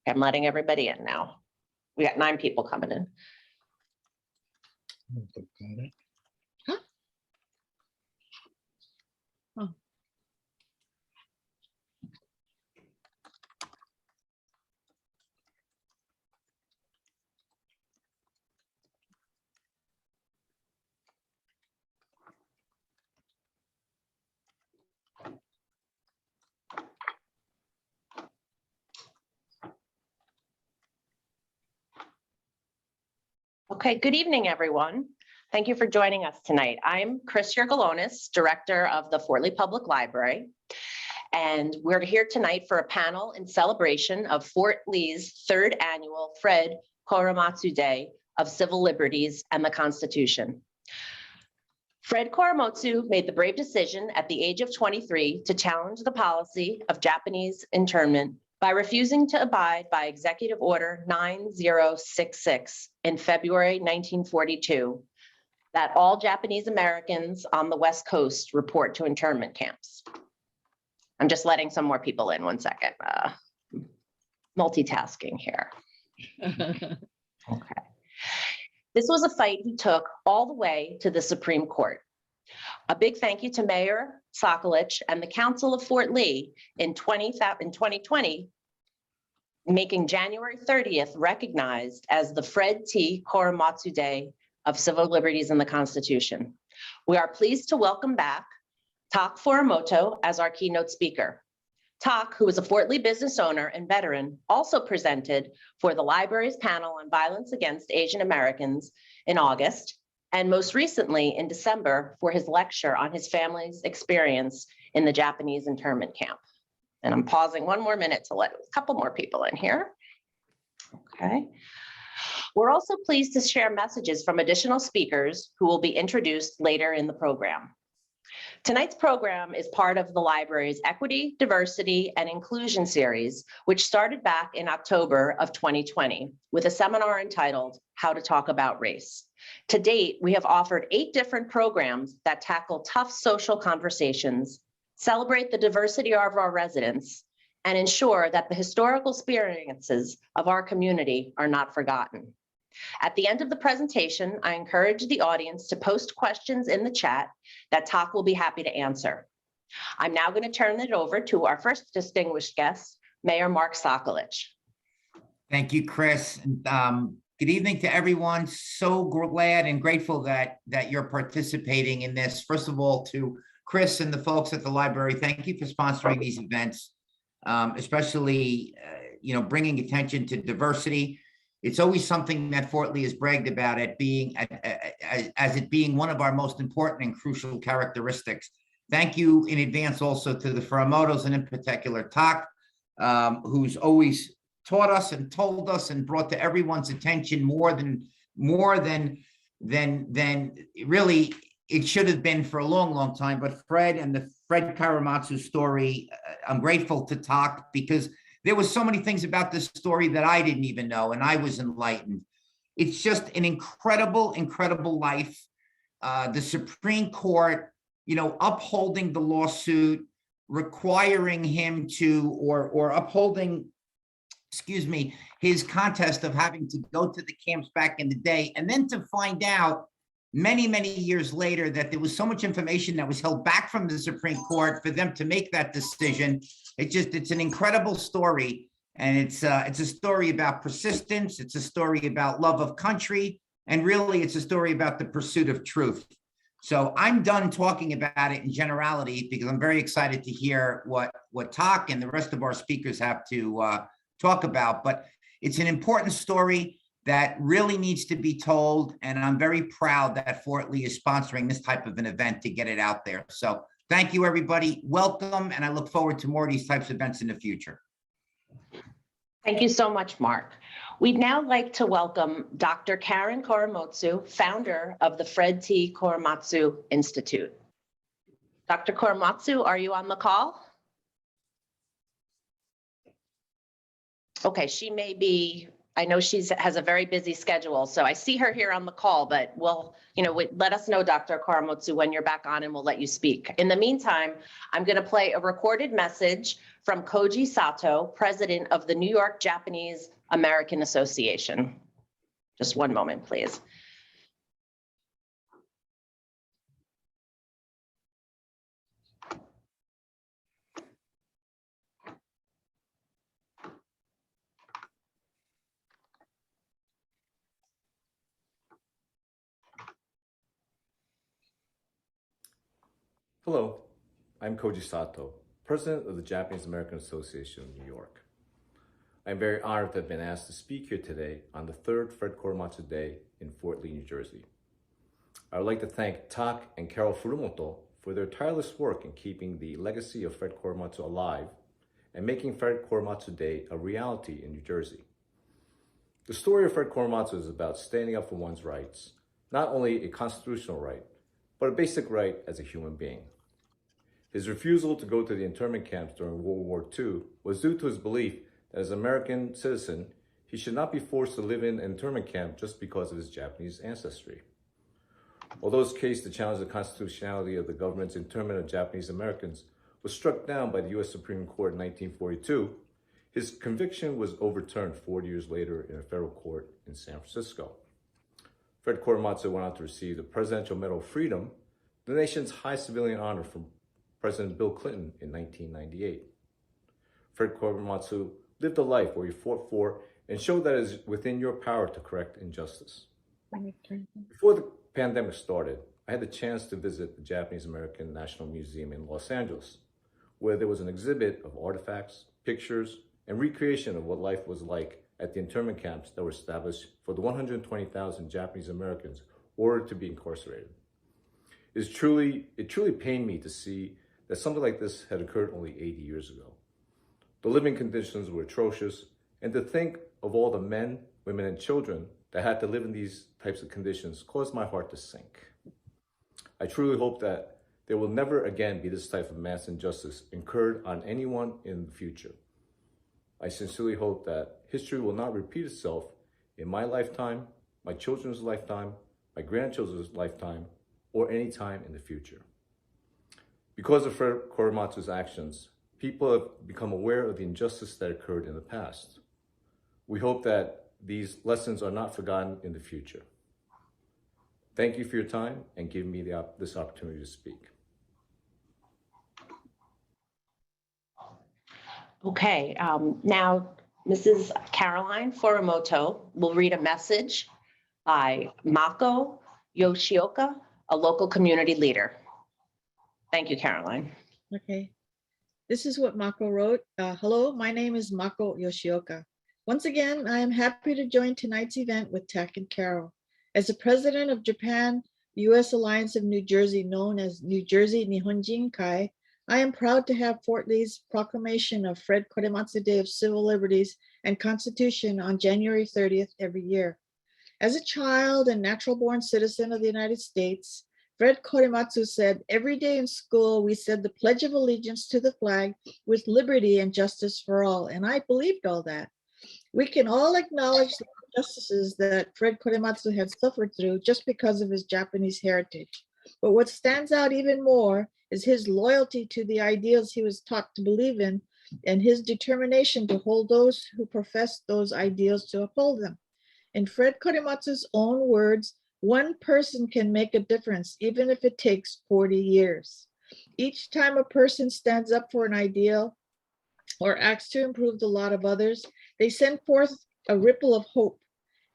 I'm letting everybody in now. We got 9 people coming in. Okay, good evening, everyone. Thank you for joining us tonight. I'm Chris Yergalonis, Director of the Fort Lee Public Library, and we're here tonight for a panel in celebration of Fort Lee's 3rd Annual Fred Korematsu Day of Civil Liberties and the Constitution. Fred Korematsu made the brave decision at the age of 23 to challenge the policy of Japanese internment by refusing to abide by Executive Order 9066 in February 1942, that all Japanese Americans on the West Coast report to internment camps. I'm just letting some more people in, 1 second. Multitasking here. Okay. This was a fight he took all the way to the Supreme Court. A big thank you to Mayor Saklich and the Council of Fort Lee in 2020, making January 30th recognized as the Fred T. Korematsu Day of Civil Liberties and the Constitution. We are pleased to welcome back Tak Furumoto as our keynote speaker. Tak, who is a Fort Lee business owner and veteran, also presented for the library's panel on violence against Asian Americans in August, and most recently in December for his lecture on his family's experience in the Japanese internment camp. And I'm pausing 1 more minute to let a couple more people in here. Okay. We're also pleased to share messages from additional speakers who will be introduced later in the program. Tonight's program is part of the library's Equity, Diversity, and Inclusion series, which started back in October of 2020 with a seminar entitled How to Talk About Race. To date, we have offered 8 different programs that tackle tough social conversations, celebrate the diversity of our residents, and ensure that the historical experiences of our community are not forgotten. At the end of the presentation, I encourage the audience to post questions in the chat that Tak will be happy to answer. I'm now going to turn it over to our first distinguished guest, Mayor Mark Saklich. Thank you, Chris. Good evening to everyone. So glad and grateful that you're participating in this. First of all, to Chris and the folks at the library, thank you for sponsoring these events, especially bringing attention to diversity. It's always something that Fort Lee has bragged about it being as it being one of our most important and crucial characteristics. Thank you in advance also to the Furumotos, and in particular Tak, who's always taught us and told us and brought to everyone's attention more than really it should have been for a long time. But Fred and the Fred Korematsu story, I'm grateful to Tak because there was so many things about this story that I didn't even know, and I was enlightened. It's just an incredible, incredible life. The Supreme Court, upholding the lawsuit, requiring him to, or upholding, his contest of having to go to the camps back in the day, and then to find out many, many years later that there was so much information that was held back from the Supreme Court for them to make that decision. It's an incredible story. And it's a story about persistence. It's a story about love of country. And really, it's a story about the pursuit of truth. So I'm done talking about it in generality because I'm very excited to hear what Tak and the rest of our speakers have to talk about. But it's an important story that really needs to be told. And I'm very proud that Fort Lee is sponsoring this type of an event to get it out there. So thank you, everybody. Welcome. And I look forward to more of these types of events in the future. Thank you so much, Mark. We'd now like to welcome Dr. Karen Koromotsu, founder of the Fred T. Korematsu Institute. Dr. Koromotsu, are you on the call? Okay, she may be I know has a very busy schedule, so I see her here on the call, but let us know, Dr. Koromotsu, when you're back on and we'll let you speak. In the meantime, I'm going to play a recorded message from Koji Sato, president of the New York Japanese American Association. Just one moment, please. Hello, I'm Koji Sato, president of the Japanese American Association of New York. I'm very honored to have been asked to speak here today on the third Fred Korematsu Day in Fort Lee, New Jersey. I would like to thank Tak and Carol Furumoto for their tireless work in keeping the legacy of Fred Korematsu alive and making Fred Korematsu Day a reality in New Jersey. The story of Fred Korematsu is about standing up for one's rights, not only a constitutional right, but a basic right as a human being. His refusal to go to the internment camps during World War II was due to his belief that as an American citizen, he should not be forced to live in an internment camp just because of his Japanese ancestry. Although his case to challenge the constitutionality of the government's internment of Japanese Americans was struck down by the U.S. Supreme Court in 1942, his conviction was overturned 40 years later in a federal court in San Francisco. Fred Korematsu went on to receive the Presidential Medal of Freedom, the nation's highest civilian honor, from President Bill Clinton in 1998. Fred Korematsu lived a life where he fought for and showed that it is within your power to correct injustice. Before the pandemic started, I had the chance to visit the Japanese American National Museum in Los Angeles, where there was an exhibit of artifacts, pictures, and recreation of what life was like at the internment camps that were established for the 120,000 Japanese Americans ordered to be incarcerated. It truly pained me to see that something like this had occurred only 80 years ago. The living conditions were atrocious, and to think of all the men, women, and children that had to live in these types of conditions caused my heart to sink. I truly hope that there will never again be this type of mass injustice incurred on anyone in the future. I sincerely hope that history will not repeat itself in my lifetime, my children's lifetime, my grandchildren's lifetime, or any time in the future. Because of Fred Korematsu's actions, people have become aware of the injustice that occurred in the past. We hope that these lessons are not forgotten in the future. Thank you for your time and giving me this opportunity to speak. Okay, now Mrs. Caroline Furumoto will read a message by Mako Yoshioka, a local community leader. Thank you, Caroline. Okay. This is what Mako wrote. Hello, my name is Mako Yoshioka. Once again, I am happy to join tonight's event with Tak and Carol. As the president of Japan-U.S. Alliance of New Jersey, known as New Jersey Nihonjin Kai, I am proud to have Fort Lee's proclamation of Fred Korematsu Day of Civil Liberties and Constitution on January 30th every year. As a child and natural-born citizen of the United States, Fred Korematsu said, every day in school, we said the Pledge of Allegiance to the flag with liberty and justice for all. And I believed all that. We can all acknowledge the injustices that Fred Korematsu had suffered through just because of his Japanese heritage. But what stands out even more is his loyalty to the ideals he was taught to believe in and his determination to hold those who profess those ideals to uphold them. In Fred Korematsu's own words, one person can make a difference, even if it takes 40 years. Each time a person stands up for an ideal or acts to improve the lot of others, they send forth a ripple of hope.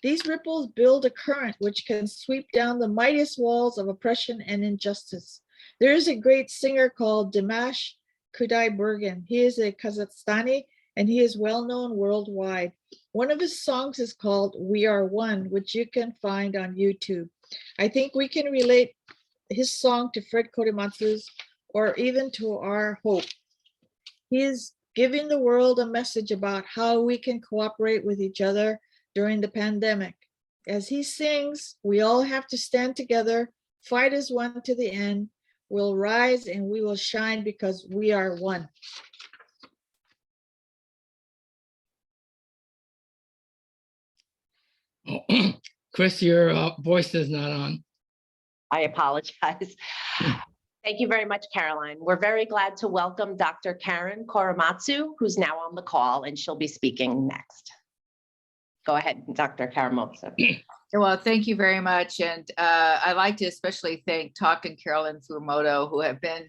These ripples build a current which can sweep down the mightiest walls of oppression and injustice. There is a great singer called Dimash Kudaibergen. He is a Kazakhstani and he is well known worldwide. One of his songs is called We Are One, which you can find on YouTube. I think we can relate his song to Fred Korematsu's or even to our hope. He is giving the world a message about how we can cooperate with each other during the pandemic. As he sings, we all have to stand together, fight as one to the end. We'll rise and we will shine because we are one. Oh, Chris, your voice is not on. I apologize. Thank you very much, Caroline. We're very glad to welcome Dr. Karen Korematsu, who's now on the call, and she'll be speaking next. Go ahead, Dr. Karamatsu. Well, thank you very much. And I'd like to especially thank Tak and Carolyn Furumoto, who have been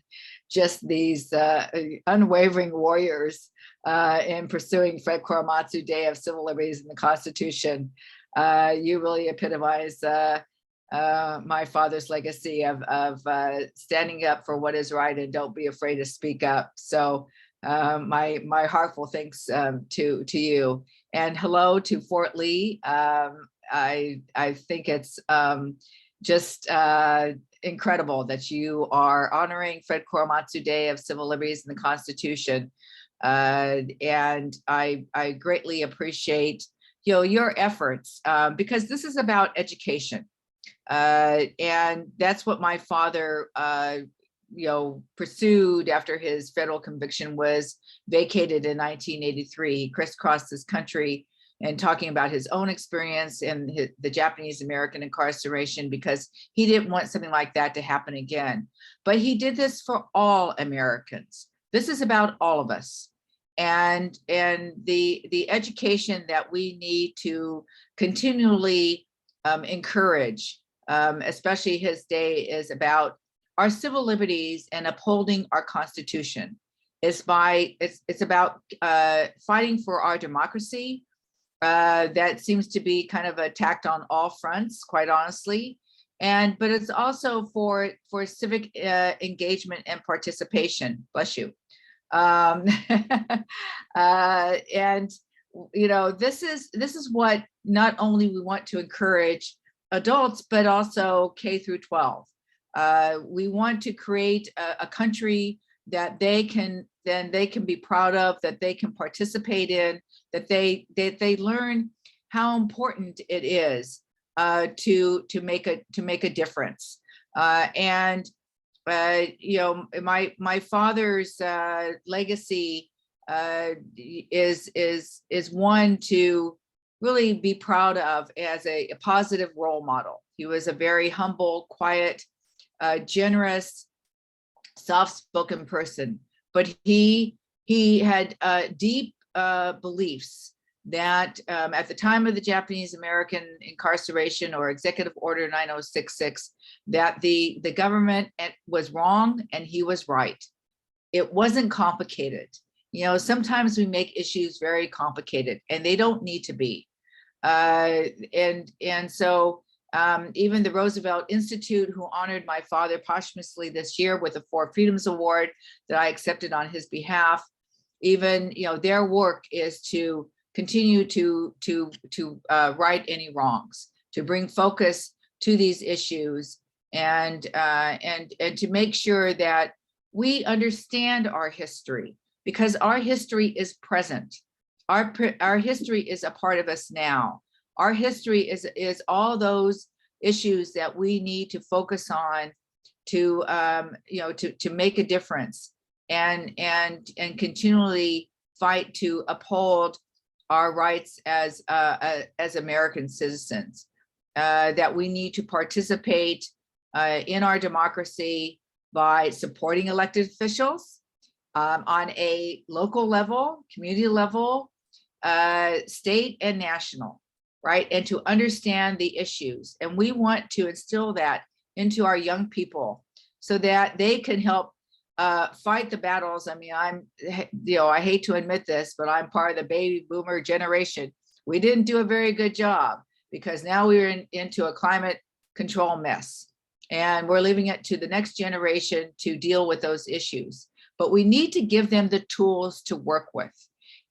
just these unwavering warriors in pursuing Fred Korematsu Day of Civil Liberties and the Constitution. You really epitomize my father's legacy of standing up for what is right and don't be afraid to speak up. So my heartfelt thanks to you, and hello to Fort Lee. I think it's just incredible that you are honoring Fred Korematsu Day of Civil Liberties and the Constitution, and I greatly appreciate your efforts because this is about education. And that's what my father, pursued after his federal conviction was vacated in 1983. He crisscrossed this country and talking about his own experience in the Japanese American incarceration because he didn't want something like that to happen again. But he did this for all Americans. This is about all of us. And the education that we need to continually encourage, especially his day, is about our civil liberties and upholding our Constitution. It's about fighting for our democracy. That seems to be kind of attacked on all fronts, quite honestly. But it's also for civic engagement and participation. Bless you. This is what not only we want to encourage adults, but also K through 12. We want to create a country that they can be proud of, that they can participate in, that they learn how important it is to make a difference. My father's legacy is one to really be proud of as a positive role model. He was a very humble, quiet, generous, soft-spoken person, but he had deep beliefs that at the time of the Japanese American incarceration, or Executive Order 9066, that the government was wrong and he was right. It wasn't complicated. Sometimes we make issues very complicated, and they don't need to be. So even the Roosevelt Institute, who honored my father posthumously this year with a Four Freedoms Award that I accepted on his behalf, even their work is to continue to right any wrongs, to bring focus to these issues, and to make sure that we understand our history, because our history is present. Our history is a part of us now. Our history is all those issues that we need to focus on to make a difference and continually fight to uphold our rights as American citizens. That we need to participate in our democracy by supporting elected officials on a local level, community level, state and national, right? And to understand the issues. And we want to instill that into our young people so that they can help fight the battles. I mean, I hate to admit this, but I'm part of the baby boomer generation. We didn't do a very good job because now we're into a climate control mess, and we're leaving it to the next generation to deal with those issues. But we need to give them the tools to work with,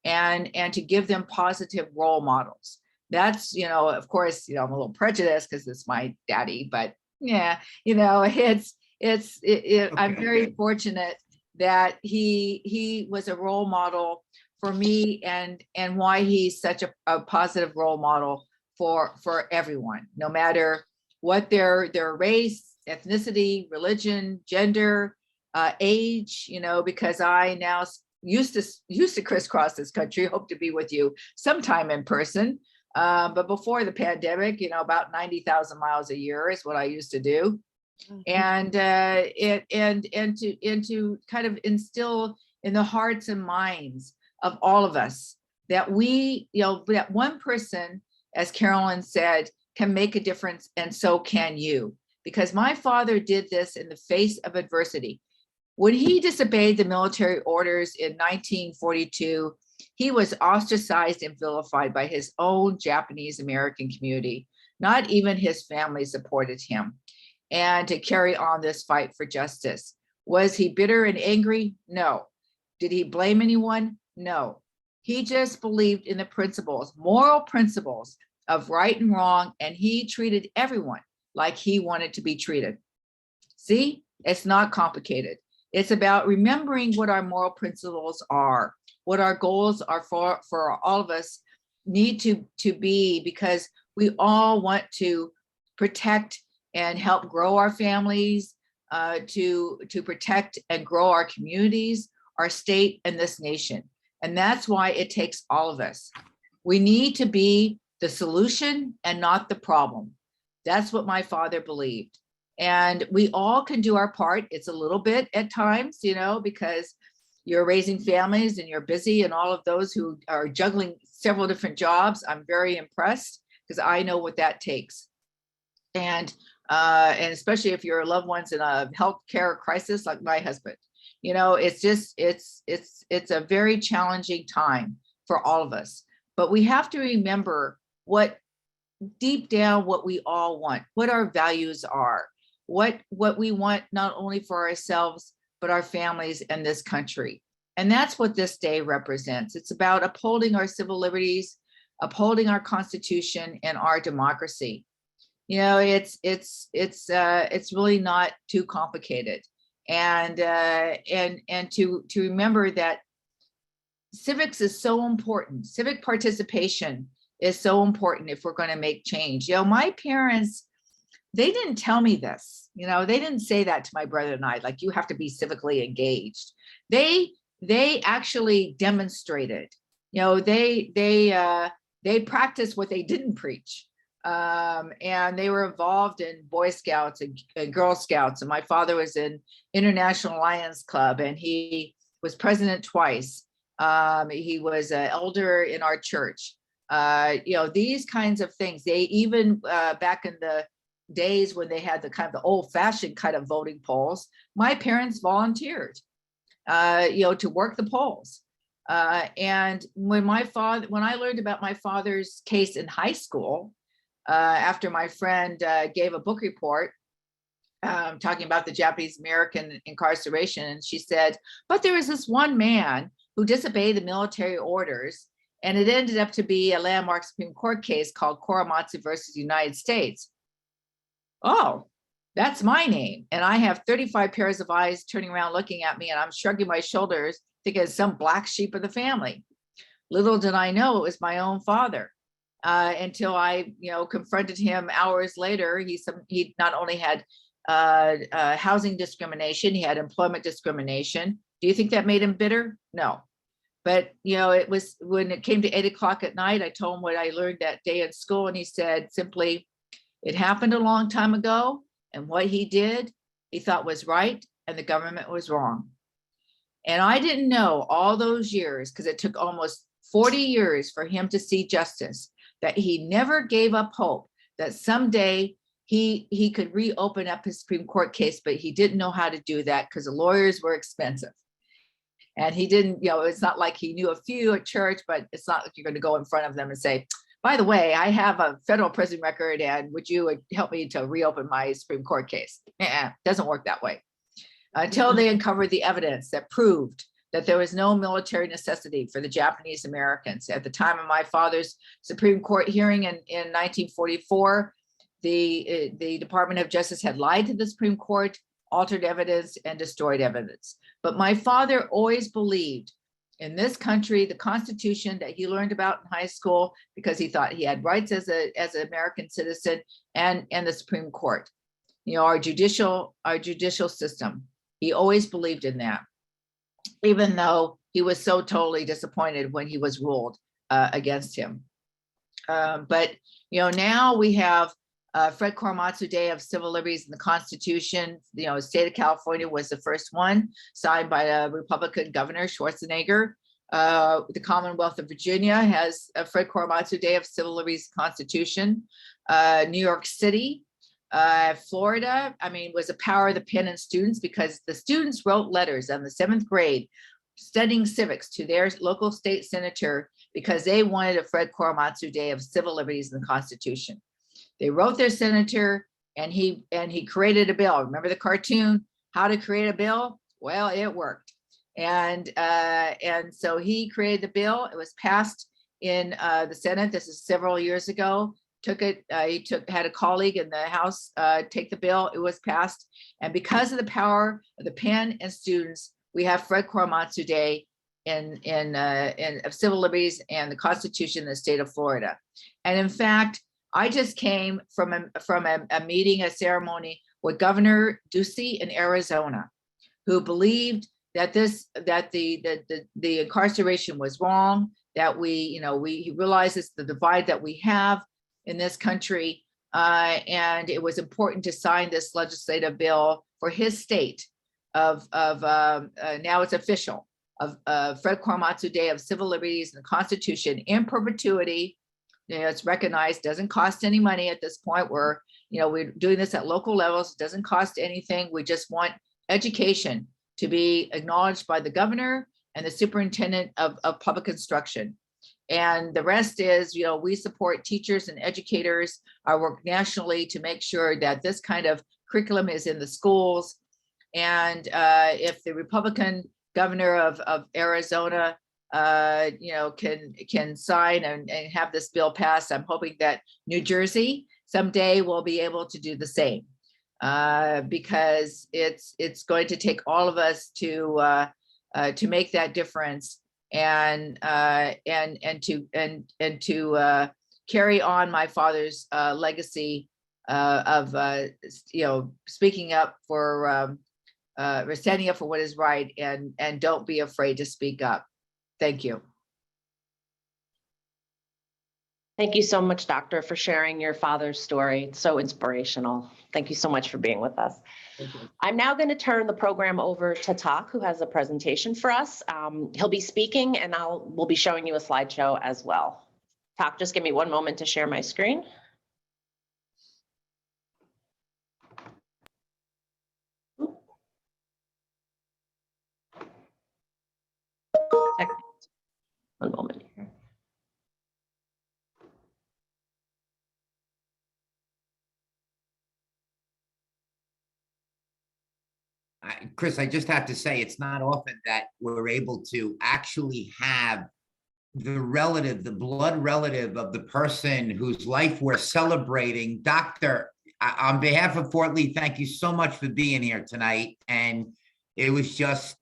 and to give them positive role models. That's, of course, I'm a little prejudiced because it's my daddy, but yeah, I'm very fortunate that he was a role model for me, and why he's such a positive role model for everyone, no matter what their race, ethnicity, religion, gender, age, because I now used to crisscross this country, hope to be with you sometime in person. But before the pandemic, about 90,000 miles a year is what I used to do. And to kind of instill in the hearts and minds of all of us that that one person, as Carolyn said, can make a difference, and so can you. Because my father did this in the face of adversity. When he disobeyed the military orders in 1942, he was ostracized and vilified by his own Japanese American community. Not even his family supported him. And to carry on this fight for justice. Was he bitter and angry? No. Did he blame anyone? No. He just believed in the principles, moral principles of right and wrong, and he treated everyone like he wanted to be treated. See, it's not complicated. It's about remembering what our moral principles are, what our goals are for all of us need to be, because we all want to protect and help grow our families, to protect and grow our communities, our state, and this nation. And that's why it takes all of us. We need to be the solution and not the problem. That's what my father believed. And we all can do our part. It's a little bit at times, because you're raising families and you're busy, and all of those who are juggling several different jobs, I'm very impressed, because I know what that takes. And especially if your loved one's in a healthcare crisis like my husband, it's a very challenging time for all of us. But we have to remember what deep down what we all want, what our values are, what we want not only for ourselves, but our families and this country. And that's what this day represents. It's about upholding our civil liberties, upholding our Constitution and our democracy. It's really not too complicated. And to remember that civics is so important. Civic participation is so important if we're going to make change. My parents, they didn't tell me this. They didn't say that to my brother and I, like, you have to be civically engaged. They actually demonstrated. They practiced what they didn't preach. And they were involved in Boy Scouts and Girl Scouts. And my father was in International Lions Club, and he was president twice. He was an elder in our church. These kinds of things. They even back in the days when they had the old-fashioned kind of voting polls, my parents volunteered, to work the polls. And when I learned about my father's case in high school, after my friend gave a book report talking about the Japanese American incarceration, and she said, but there was this one man who disobeyed the military orders, and it ended up to be a landmark Supreme Court case called Koromotsu versus United States. Oh, that's my name. And I have 35 pairs of eyes turning around looking at me, and I'm shrugging my shoulders thinking it's some black sheep of the family. Little did I know it was my own father. Until I, confronted him hours later. He not only had housing discrimination, he had employment discrimination. Do you think that made him bitter? No. But, it was when it came to 8 o'clock at night, I told him what I learned that day in school. And he said simply, it happened a long time ago. And what he did, he thought was right. And the government was wrong. And I didn't know all those years, because it took almost 40 years for him to see justice, that he never gave up hope that someday he could reopen up his Supreme Court case, but he didn't know how to do that because the lawyers were expensive. And he didn't, it's not like he knew a few at church, but it's not like you're going to go in front of them and say, by the way, I have a federal prison record, and would you help me to reopen my Supreme Court case? Doesn't work that way. Until they uncovered the evidence that proved that there was no military necessity for the Japanese Americans. At the time of my father's Supreme Court hearing in 1944, the Department of Justice had lied to the Supreme Court, altered evidence, and destroyed evidence. But my father always believed in this country, the Constitution that he learned about in high school, because he thought he had rights as an American citizen, and the Supreme Court, our judicial system. He always believed in that, even though he was so totally disappointed when he was ruled against him. But, now we have Fred Korematsu Day of Civil Liberties and the Constitution. The state of California was the first one, signed by a Republican Governor Schwarzenegger. The Commonwealth of Virginia has a Fred Korematsu Day of Civil Liberties and Constitution. New York City, Florida, was the power of the pen and students, because the students wrote letters in the 7th grade studying civics to their local state senator because they wanted a Fred Korematsu Day of Civil Liberties and the Constitution. They wrote their senator, and he created a bill. Remember the cartoon, How to Create a Bill? Well, it worked. And so he created the bill. It was passed in the Senate. This is several years ago. Had a colleague in the House take the bill. It was passed. And because of the power of the pen and students, we have Fred Korematsu Day of Civil Liberties and the Constitution in the state of Florida. And in fact, I just came from a meeting, a ceremony with Governor Ducey in Arizona, who believed that the incarceration was wrong, that he realizes the divide that we have in this country, and it was important to sign this legislative bill for his state of now it's official, of Fred Korematsu Day of Civil Liberties and the Constitution in perpetuity. It's recognized, doesn't cost any money at this point. We're doing this at local levels. It doesn't cost anything. We just want education to be acknowledged by the governor and the superintendent of public instruction. And the rest is, we support teachers and educators. I work nationally to make sure that this kind of curriculum is in the schools. And if the Republican governor of Arizona can sign and have this bill passed, I'm hoping that New Jersey someday will be able to do the same, because it's going to take all of us to make that difference and to carry on my father's legacy of speaking up for standing up for what is right, and don't be afraid to speak up. Thank you. Thank you so much, Doctor, for sharing your father's story. It's so inspirational. Thank you so much for being with us. I'm now going to turn the program over to Tak, who has a presentation for us. He'll be speaking, and we'll be showing you a slideshow as well. Tak, just give me one moment to share my screen. One moment here. Chris, I just have to say, it's not often that we're able to actually have the blood relative of the person whose life we're celebrating. Doctor, on behalf of Fort Lee, thank you so much for being here tonight. And it was just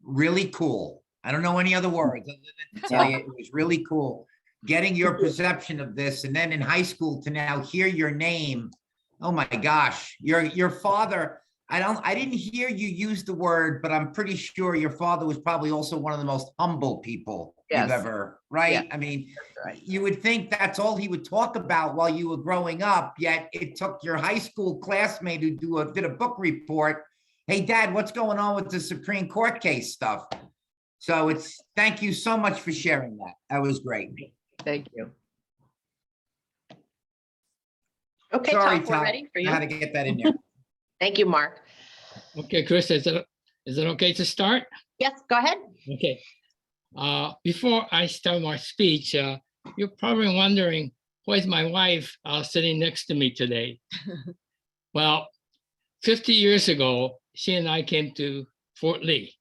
really cool. I don't know any other words other than to tell you, it was really cool getting your perception of this. And then in high school to now hear your name. Oh my gosh, your father. I didn't hear you use the word, but I'm pretty sure your father was probably also one of the most humble people you've ever, right? Yeah. I mean, right. You would think that's all he would talk about while you were growing up, yet it took your high school classmate who did a book report. Hey, Dad, what's going on with the Supreme Court case stuff? So thank you so much for sharing that. That was great. Thank you. Okay, sorry, Tom, we're ready for you. I had to get that in there. Thank you, Mark. Okay, Chris, is it okay to start? Yes, go ahead. Okay. Before I start my speech, you're probably wondering, where's my wife sitting next to me today? Well, 50 years ago, she and I came to Fort Lee.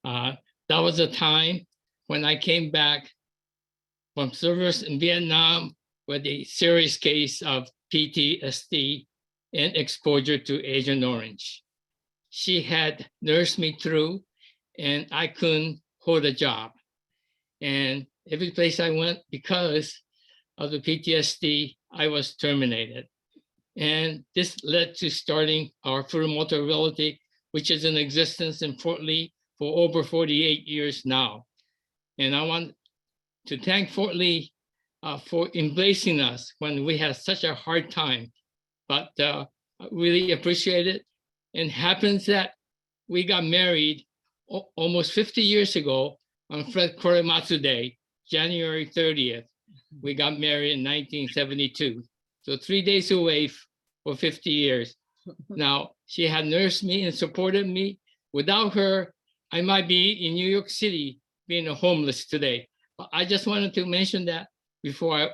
That was a time when I came back from service in Vietnam with a serious case of PTSD and exposure to Agent Orange. She had nursed me through, and I couldn't hold a job. And every place I went, because of the PTSD, I was terminated. And this led to starting our Furumoto Realty, which is in existence in Fort Lee for over 48 years now. And I want to thank Fort Lee for embracing us when we had such a hard time. But really appreciate it. And happens that we got married almost 50 years ago on Fred Korematsu Day, January 30th. We got married in 1972. So 3 days away for 50 years. Now, she had nursed me and supported me. Without her, I might be in New York City being homeless today. But I just wanted to mention that before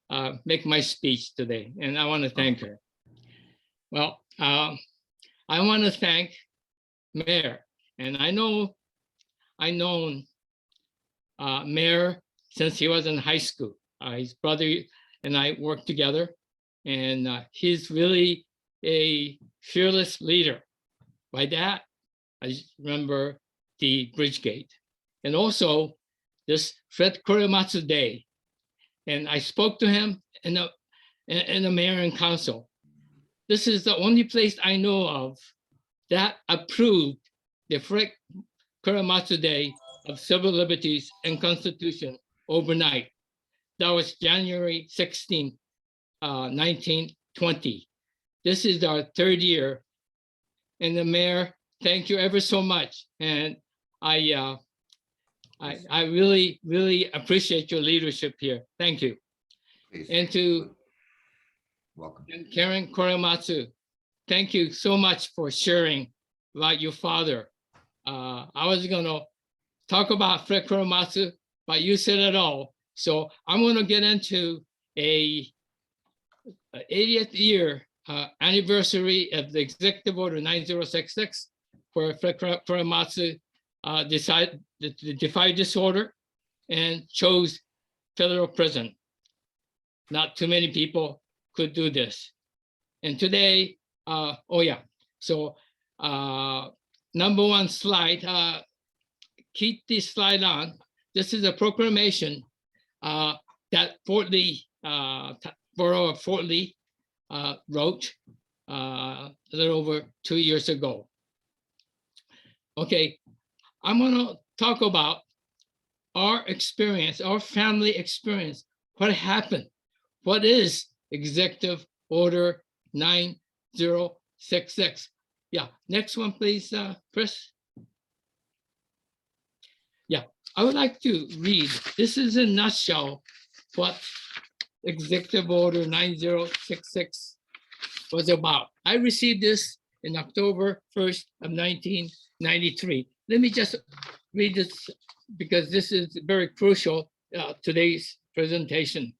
I make my speech today, and I want to thank her. Well, I want to thank Mayor, and I've known Mayor since he was in high school. His brother and I worked together, and he's really a fearless leader. By that, I remember the bridge gate, and also this Fred Korematsu Day. And I spoke to him and the mayor and council. This is the only place I know of that approved the Fred Korematsu Day of Civil Liberties and Constitution overnight. That was January 16, 1920. This is our third year. And the mayor, thank you ever so much. And I really, really appreciate your leadership here. Thank you. Please. And to Welcome. Karen Korematsu, thank you so much for sharing about your father. I was gonna talk about Fred Korematsu, but you said it all. So I'm gonna get into a 80th year anniversary of the Executive Order 9066, where Fred Korematsu decided to defy disorder and chose federal prison. Not too many people could do this. And today, so number one slide, keep this slide on. This is a proclamation that Fort Lee, Borough of Fort Lee wrote a little over 2 years ago. Okay, I'm gonna talk about our experience, our family experience, what happened, what is Executive Order 9066. Yeah, next one, please, Chris. Yeah, I would like to read, this is in a nutshell what Executive Order 9066 was about. I received this in October 1st of 1993. Let me just read this because this is very crucial today's presentation.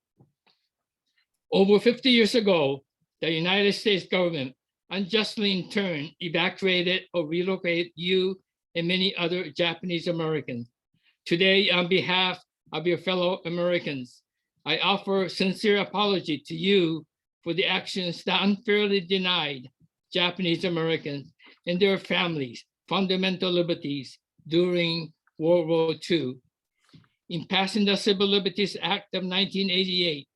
Over 50 years ago, the United States government unjustly in turn evacuated or relocated you and many other Japanese Americans. Today, on behalf of your fellow Americans, I offer sincere apology to you for the actions that unfairly denied Japanese Americans and their families fundamental liberties during World War II. In passing the Civil Liberties Act of 1988,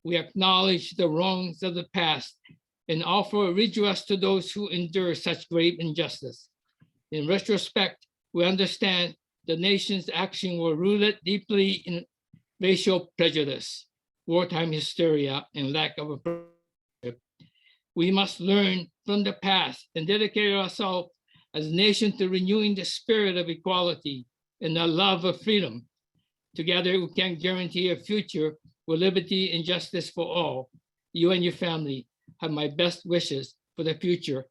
we acknowledge the wrongs of the past and offer redress to those who endure such grave injustice. In retrospect, we understand the nation's action were rooted deeply in racial prejudice, wartime hysteria, and lack of appropriate. We must learn from the past and dedicate ourselves as a nation to renewing the spirit of equality and the love of freedom. Together, we can guarantee a future with liberty and justice for all. You and your family have my best wishes for the future.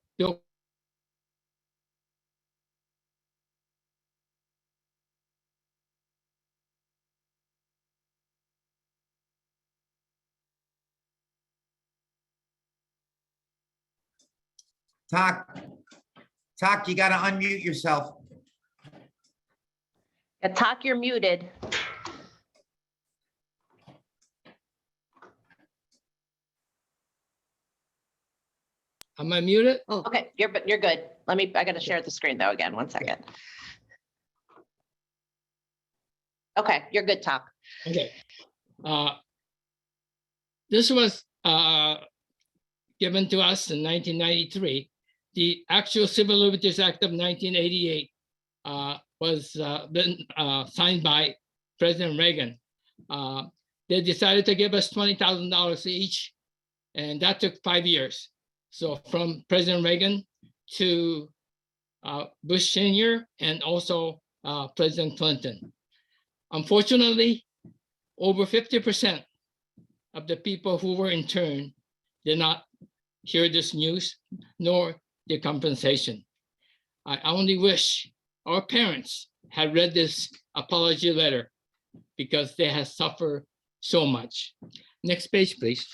Tak, you gotta unmute yourself. Tak, you're muted. Am I muted? Oh, Okay, you're good. I gotta share the screen though again, 1 second. Okay, you're good, Tak. Okay. This was given to us in 1993. The actual Civil Liberties Act of 1988 was signed by President Reagan. they decided to give us $20,000 each, and that took 5 years. So from President Reagan to Bush Sr. and also President Clinton. Unfortunately, over 50% of the people who were interned did not hear this news nor the compensation. I only wish our parents had read this apology letter because they have suffered so much. Next page, please.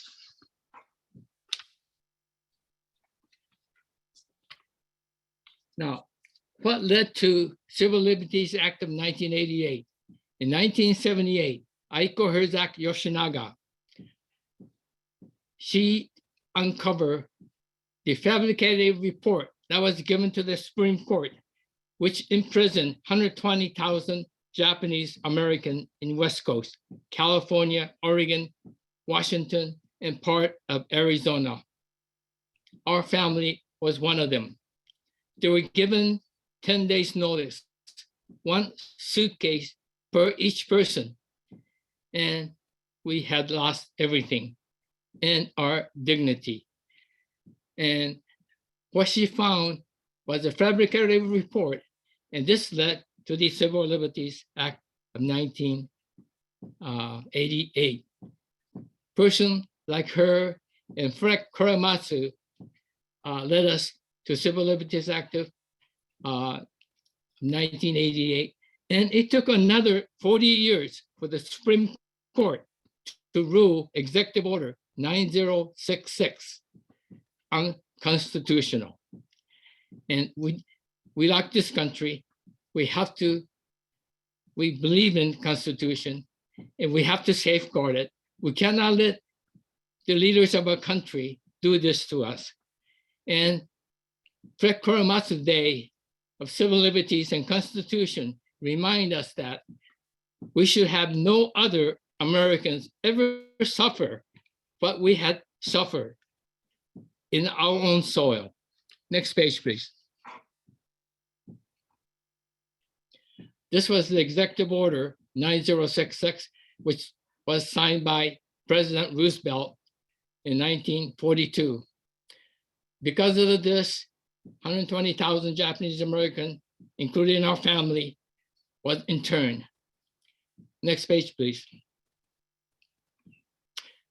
Now, what led to Civil Liberties Act of 1988? In 1978, Aiko Herzog Yoshinaga, she uncovered the fabricated report that was given to the Supreme Court, which imprisoned 120,000 Japanese American in West Coast, California, Oregon, Washington, and part of Arizona. Our family was one of them. They were given 10 days notice, one suitcase per each person, and we had lost everything and our dignity. And what she found was a fabricated report, and this led to the Civil Liberties Act of 1988. Person like her and Fred Korematsu led us to Civil Liberties Act of 1988. And it took another 40 years for the Supreme Court to rule Executive Order 9066 unconstitutional. And we like this country. We believe in Constitution, and we have to safeguard it. We cannot let the leaders of our country do this to us. And Fred Korematsu Day of Civil Liberties and Constitution remind us that we should have no other Americans ever suffer what we had suffered in our own soil. Next page, please. This was the Executive Order 9066, which was signed by President Roosevelt in 1942. Because of this, 120,000 Japanese American, including our family, was interned. Next page, please.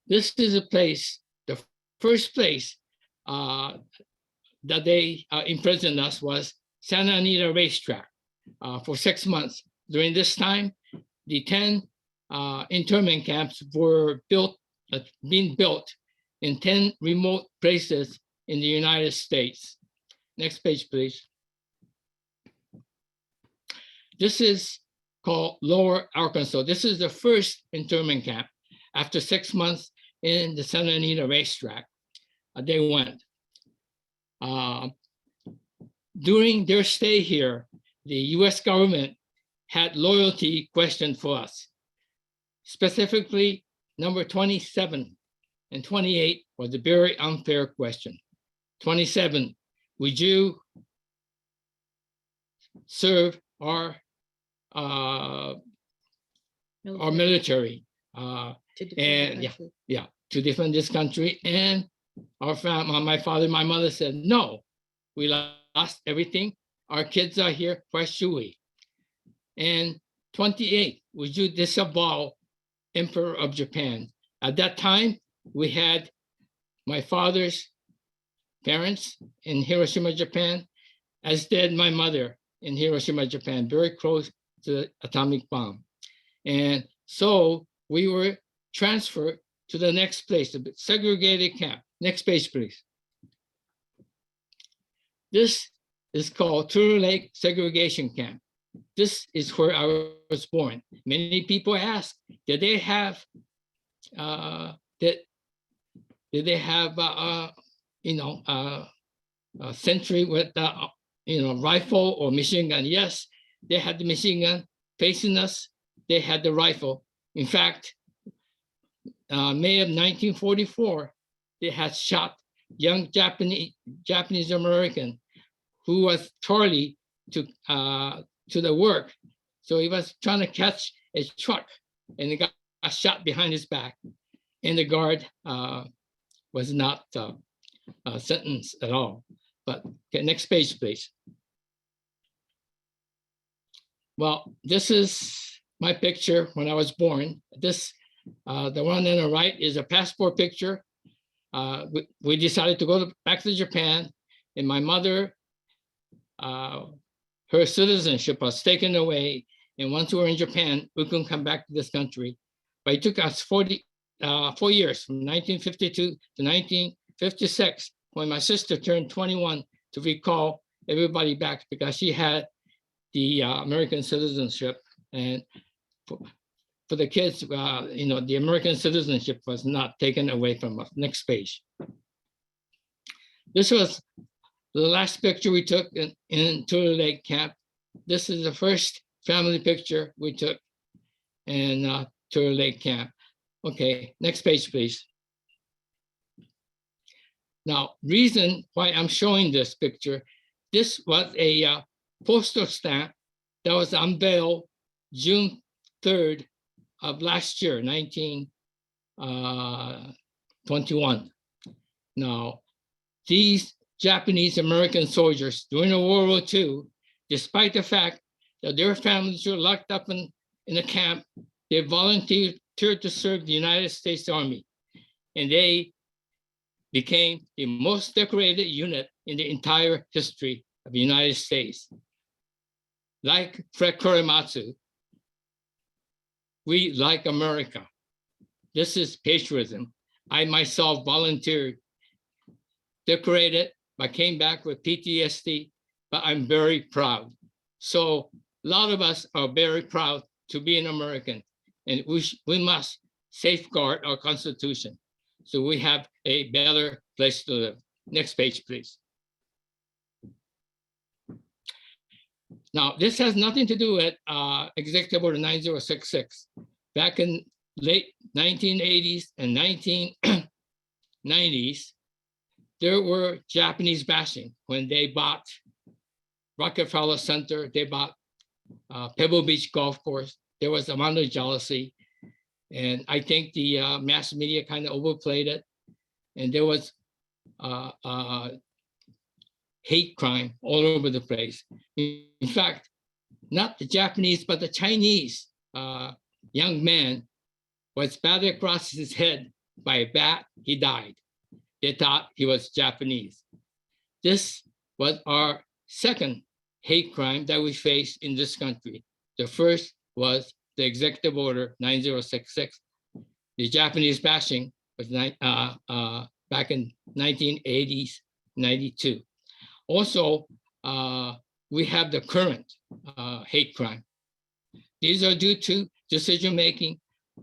This is a place, the first place that they imprisoned us was Santa Anita Racetrack for 6 months. During this time, the 10 internment camps were being built in 10 remote places in the United States. Next page, please. This is called Lower Arkansas. This is the first internment camp. After 6 months in the Santa Anita Racetrack, they went. During their stay here, the US government had loyalty questions for us. Specifically, number 27 and 28 was a very unfair question. 27, would you serve our military to defend this country? And my father and my mother said, no, we lost everything. Our kids are here, why should we? And 28, would you disavow Emperor of Japan? At that time, we had my father's parents in Hiroshima, Japan, as did my mother in Hiroshima, Japan, very close to the atomic bomb. And so we were transferred to the next place, the segregated camp. Next page, please. This is called Turtle Lake Segregation Camp. This is where I was born. Many people ask, did they have a sentry with rifle or machine gun? Yes, they had the machine gun facing us. They had the rifle. In fact, May of 1944, they had shot young Japanese American who was Charlie to the work. So he was trying to catch a truck, and he got shot behind his back, and the guard was not sentenced at all. But okay, next page, please. Well, this is my picture when I was born. This, the one on the right is a passport picture. We decided to go back to Japan, and my mother, her citizenship was taken away. And once we were in Japan, we couldn't come back to this country. But it took us 4 years, from 1952 to 1956, when my sister turned 21, to recall everybody back because she had the American citizenship. And for the kids, the American citizenship was not taken away from us. Next page. This was the last picture we took in Turtle Lake Camp. This is the first family picture we took in Turtle Lake Camp. Okay, next page, please. Now, reason why I'm showing this picture, this was a postal stamp that was unveiled June 3rd of last year, 1921. Now, these Japanese American soldiers during the World War II, despite the fact that their families were locked up in a camp, they volunteered to serve the United States Army. And they became the most decorated unit in the entire history of the United States. Like Fred Korematsu, we like America. This is patriotism. I myself volunteered, decorated, but came back with PTSD, but I'm very proud. So a lot of us are very proud to be an American, and we must safeguard our Constitution so we have a better place to live. Next page, please. Now, this has nothing to do with Executive Order 9066. Back in late 1980s and 1990s, there were Japanese bashing when they bought Rockefeller Center, they bought Pebble Beach Golf Course. There was a amount of jealousy. And I think the mass media kind of overplayed it. And there was hate crime all over the place. In fact, not the Japanese, but the Chinese young man was battered across his head by a bat. He died. They thought he was Japanese. This was our second hate crime that we faced in this country. The first was the Executive Order 9066. The Japanese bashing was back in 1980s, 92. Also, we have the current hate crime. These are due to decision-making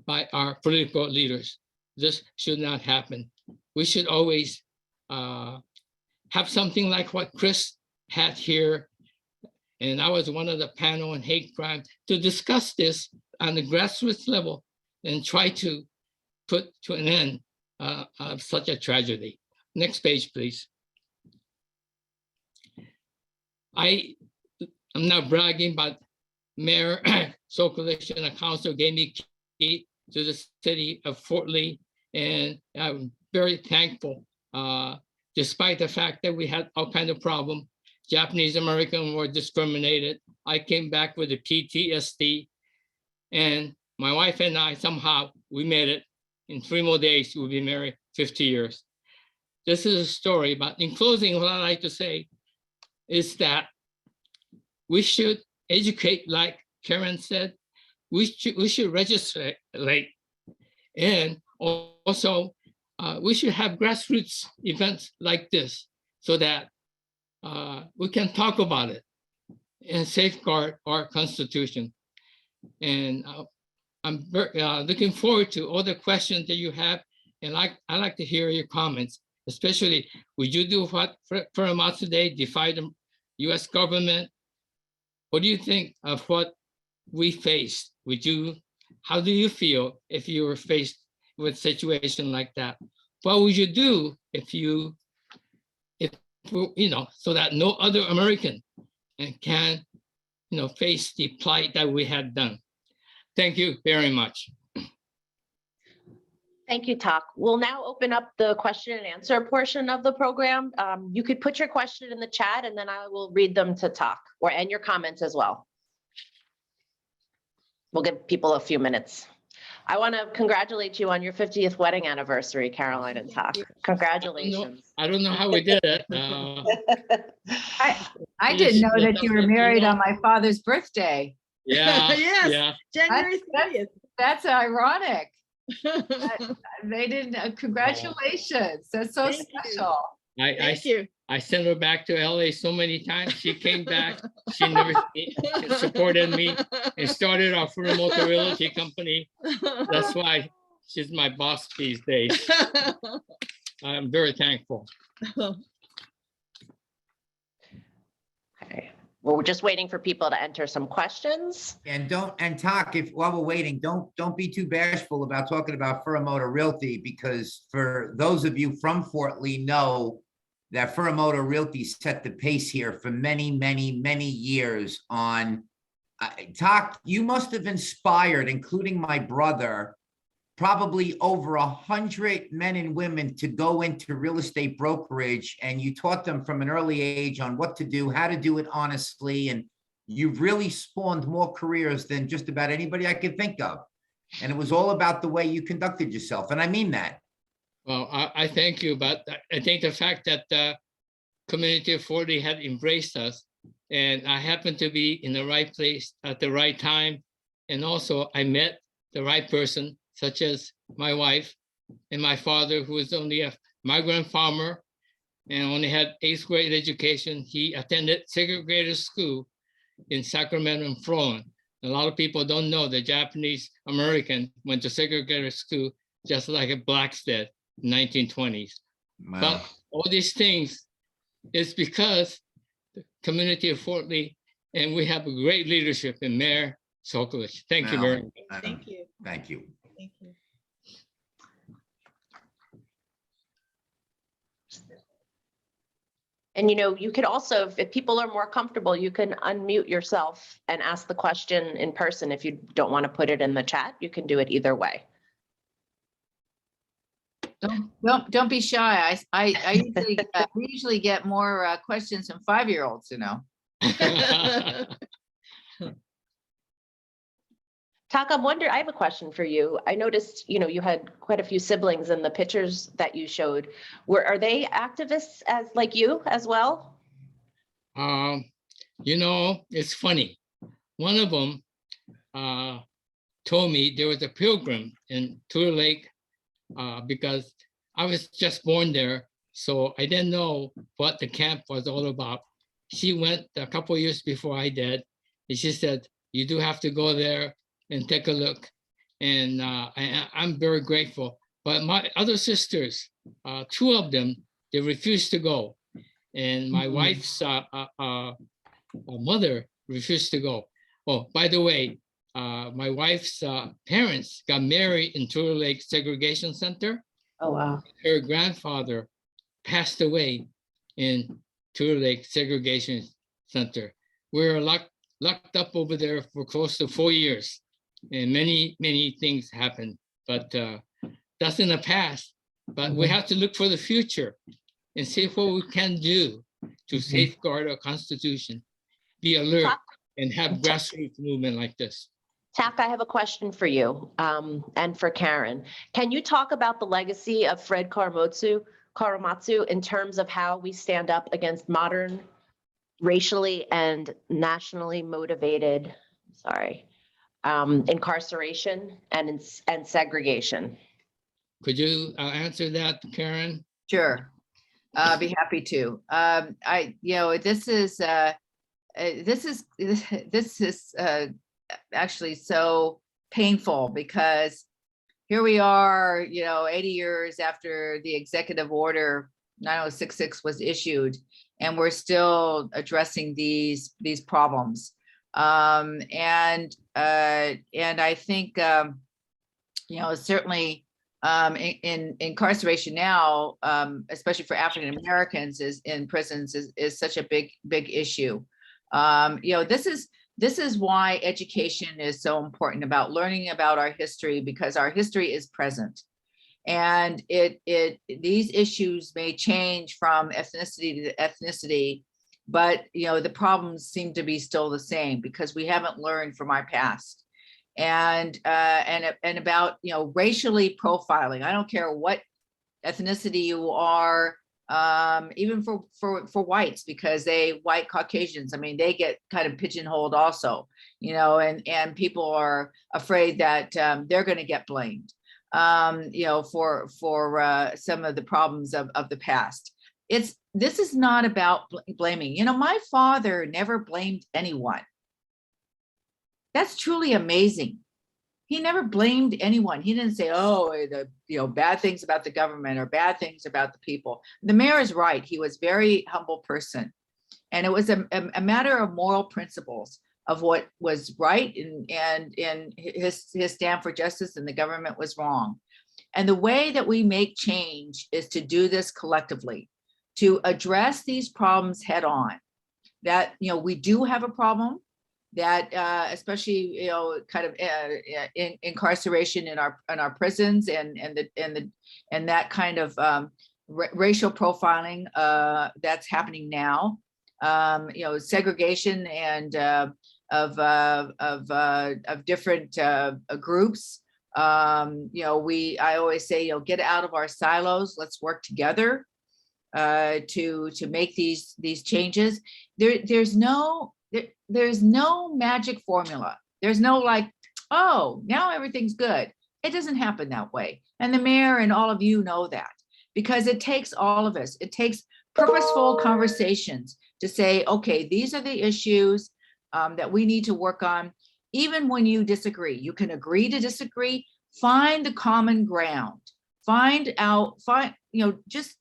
by our political leaders. This should not happen. We should always have something like what Chris had here. And I was one of the panel on hate crime to discuss this on the grassroots level and try to put to an end of such a tragedy. Next page, please. I'm not bragging, but Mayor Sokolich and the council gave me key to the city of Fort Lee, and I'm very thankful. Despite the fact that we had all kinds of problems, Japanese Americans were discriminated. I came back with a PTSD, and my wife and I somehow we made it. In 3 more days, we'll be married 50 years. This is a story, but in closing, what I'd like to say is that we should educate, like Karen said, we should legislate, and also we should have grassroots events like this so that we can talk about it and safeguard our Constitution. And I'm looking forward to all the questions that you have, and I'd like to hear your comments, especially would you do what Furumoto Day, defy the US government? What do you think of what we faced? How do you feel if you were faced with a situation like that? What would you do so that no other American can, face the plight that we had done? Thank you very much. Thank you, Tak. We'll now open up the question and answer portion of the program. You could put your question in the chat and then I will read them to Tak and your comments as well. We'll give people a few minutes. I want to congratulate you on your 50th wedding anniversary, Caroline and Tak. Congratulations. I don't know how we did it. I didn't know that you were married on my father's birthday. Yeah. Yes. Yeah. January 30th. That's ironic. They didn't. Congratulations. That's so Thank you. special. Thank you. I sent her back to LA so many times. She came back. She nursed me. She supported me and started our Furumoto Realty Company. That's why she's my boss these days. I'm very thankful. Okay. Well, we're just waiting for people to enter some questions. And Tak, if while we're waiting, don't be too bashful about talking about Furumoto Realty, because for those of you from Fort Lee know that Furumoto Realty set the pace here for many, many, many years on. Tak, you must have inspired, including my brother, probably over 100 men and women to go into real estate brokerage, and you taught them from an early age on what to do, how to do it honestly, and you've really spawned more careers than just about anybody I could think of. And it was all about the way you conducted yourself, and I mean that. Well, I thank you, but I think the fact that the community of 40 had embraced us, and I happened to be in the right place at the right time, and also I met the right person, such as my wife and my father, who was only a migrant farmer and only had 8th grade education. He attended segregated school in Sacramento and Florence. A lot of people don't know the Japanese American went to segregated school just like a blacks did in 1920s. Wow. But all these things is because the community of Fort Lee, and we have a great leadership in Mayor Sokolich. Thank you very much. Thank you. Thank you. Thank you. And you could also, if people are more comfortable, you can unmute yourself and ask the question in person. If you don't want to put it in the chat, you can do it either way. Don't be shy. We usually get more questions from 5-year-olds, Tak, I have a question for you. I noticed, you had quite a few siblings in the pictures that you showed. Are they activists like you as well? It's funny. One of them told me there was a pilgrim in Turtle Lake because I was just born there, so I didn't know what the camp was all about. She went a couple of years before I did, and she said, you do have to go there and take a look. And I'm very grateful. But my other sisters, 2 of them, they refused to go. And my wife's mother refused to go. Oh, by the way, my wife's parents got married in Turtle Lake Segregation Center. Oh, wow. Her grandfather passed away in Turtle Lake Segregation Center. We were locked up over there for close to 4 years. And many, many things happened, but that's in the past. But we have to look for the future and see what we can do to safeguard our Constitution, be alert, and have grassroots movement like this. Tak, I have a question for you and for Karen. Can you talk about the legacy of Fred Korematsu in terms of how we stand up against modern, racially and nationally motivated, incarceration and segregation? Could you answer that, Karen? Sure, I'll be happy to. This is actually so painful because here we are, 80 years after the executive order 9066 was issued, and we're still addressing these problems. And I think, certainly in incarceration now, especially for African Americans in prisons is such a big issue. This is why education is so important, about learning about our history, because our history is present. And these issues may change from ethnicity to ethnicity, but the problems seem to be still the same because we haven't learned from our past. And about racially profiling. I don't care what ethnicity you are, even for whites, because white Caucasians, I mean, they get kind of pigeonholed also, and people are afraid that they're going to get blamed, for some of the problems of the past. This is not about blaming. My father never blamed anyone. That's truly amazing. He never blamed anyone. He didn't say, oh, bad things about the government or bad things about the people. The mayor is right. He was a very humble person. And it was a matter of moral principles of what was right and his stand for justice, and the government was wrong. And the way that we make change is to do this collectively, to address these problems head on. That, we do have a problem, that especially kind of incarceration in our prisons and that kind of racial profiling that's happening now, segregation and of different groups. I always say, get out of our silos. Let's work together to make these changes. There's no magic formula. There's no like, oh, now everything's good. It doesn't happen that way. And the mayor and all of you know that, because it takes all of us. It takes purposeful conversations to say, okay, these are the issues that we need to work on. Even when you disagree, you can agree to disagree, find the common ground, just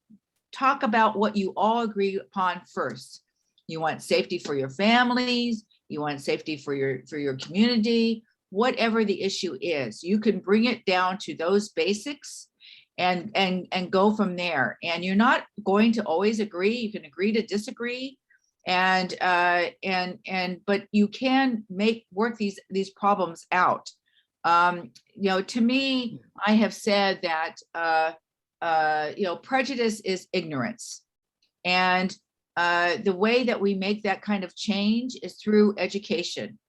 talk about what you all agree upon first. You want safety for your families, you want safety for your community, whatever the issue is, you can bring it down to those basics and go from there. And you're not going to always agree. You can agree to disagree, but you can work these problems out. To me, I have said that prejudice is ignorance, and the way that we make that kind of change is through education,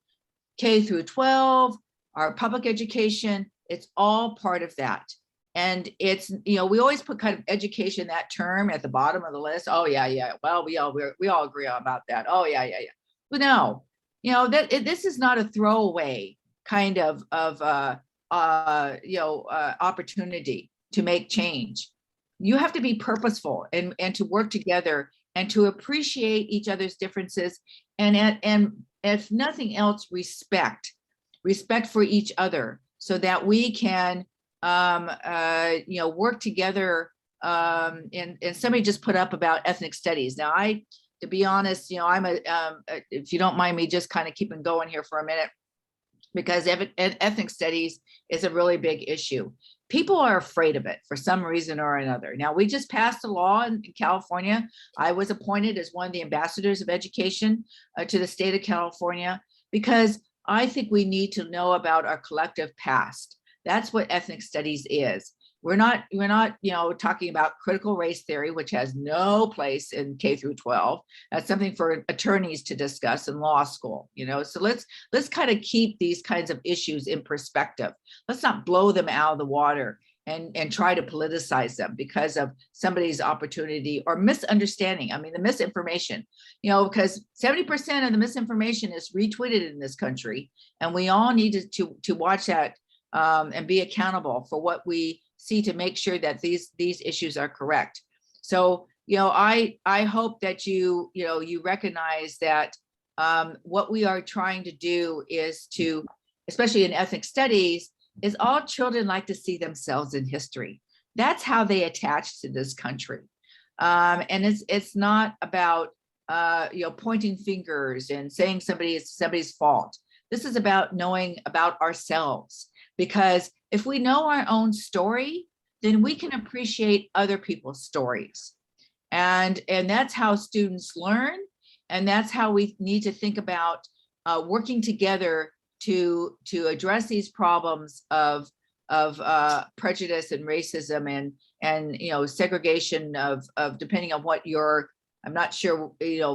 K through 12, our public education. It's all part of that. And it's, we always put kind of education, that term, at the bottom of the list. Oh yeah. Well, we all agree about that. Oh yeah. But no, this is not a throwaway kind of opportunity to make change. You have to be purposeful and to work together and to appreciate each other's differences, and if nothing else, respect for each other, so that we can work together. And somebody just put up about ethnic studies. Now, to be honest, I'm if you don't mind me just kind of keeping going here for a minute, because ethnic studies is a really big issue. People are afraid of it for some reason or another. Now, we just passed a law in California. I was appointed as one of the ambassadors of education to the state of California, because I think we need to know about our collective past. That's what ethnic studies is. We're not talking about critical race theory, which has no place in K through 12. That's something for attorneys to discuss in law school, So let's kind of keep these kinds of issues in perspective. Let's not blow them out of the water and try to politicize them because of somebody's opportunity or misunderstanding. I mean, the misinformation, because 70% of the misinformation is retweeted in this country, and we all need to watch that and be accountable for what we see to make sure that these issues are correct. So, I hope that you recognize that what we are trying to do is to, especially in ethnic studies, is all children like to see themselves in history. That's how they attach to this country. And it's not about pointing fingers and saying somebody's fault. This is about knowing about ourselves, because if we know our own story, then we can appreciate other people's stories. And that's how students learn. And that's how we need to think about working together to address these problems of prejudice and racism and segregation of depending on what I'm not sure,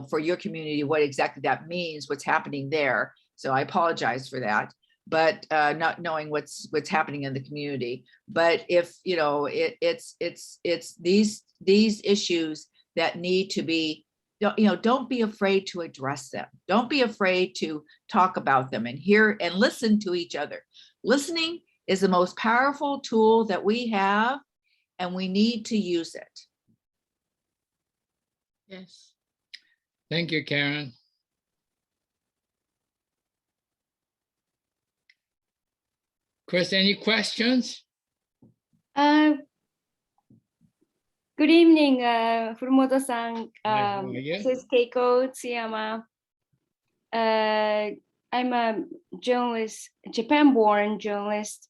for your community, what exactly that means, what's happening there. So I apologize for that, but not knowing what's happening in the community. But if, it's these issues that need to be, don't be afraid to address them. Don't be afraid to talk about them and hear and listen to each other. Listening is the most powerful tool that we have, and we need to use it. Yes. Thank you, Karen. Chris, any questions? Good evening, Furumoto-san. Hi, how are you? This is Keiko Tsuyama. I'm a journalist, Japan-born journalist,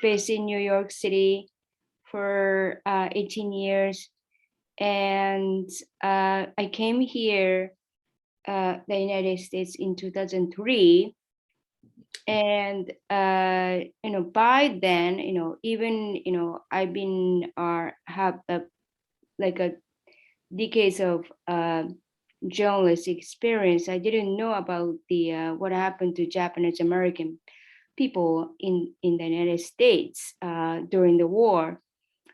based in New York City for 18 years. And I came here, the United States in 2003. And, by then, even, I've been, have like a decades of journalist experience. I didn't know about the what happened to Japanese American people in the United States during the war.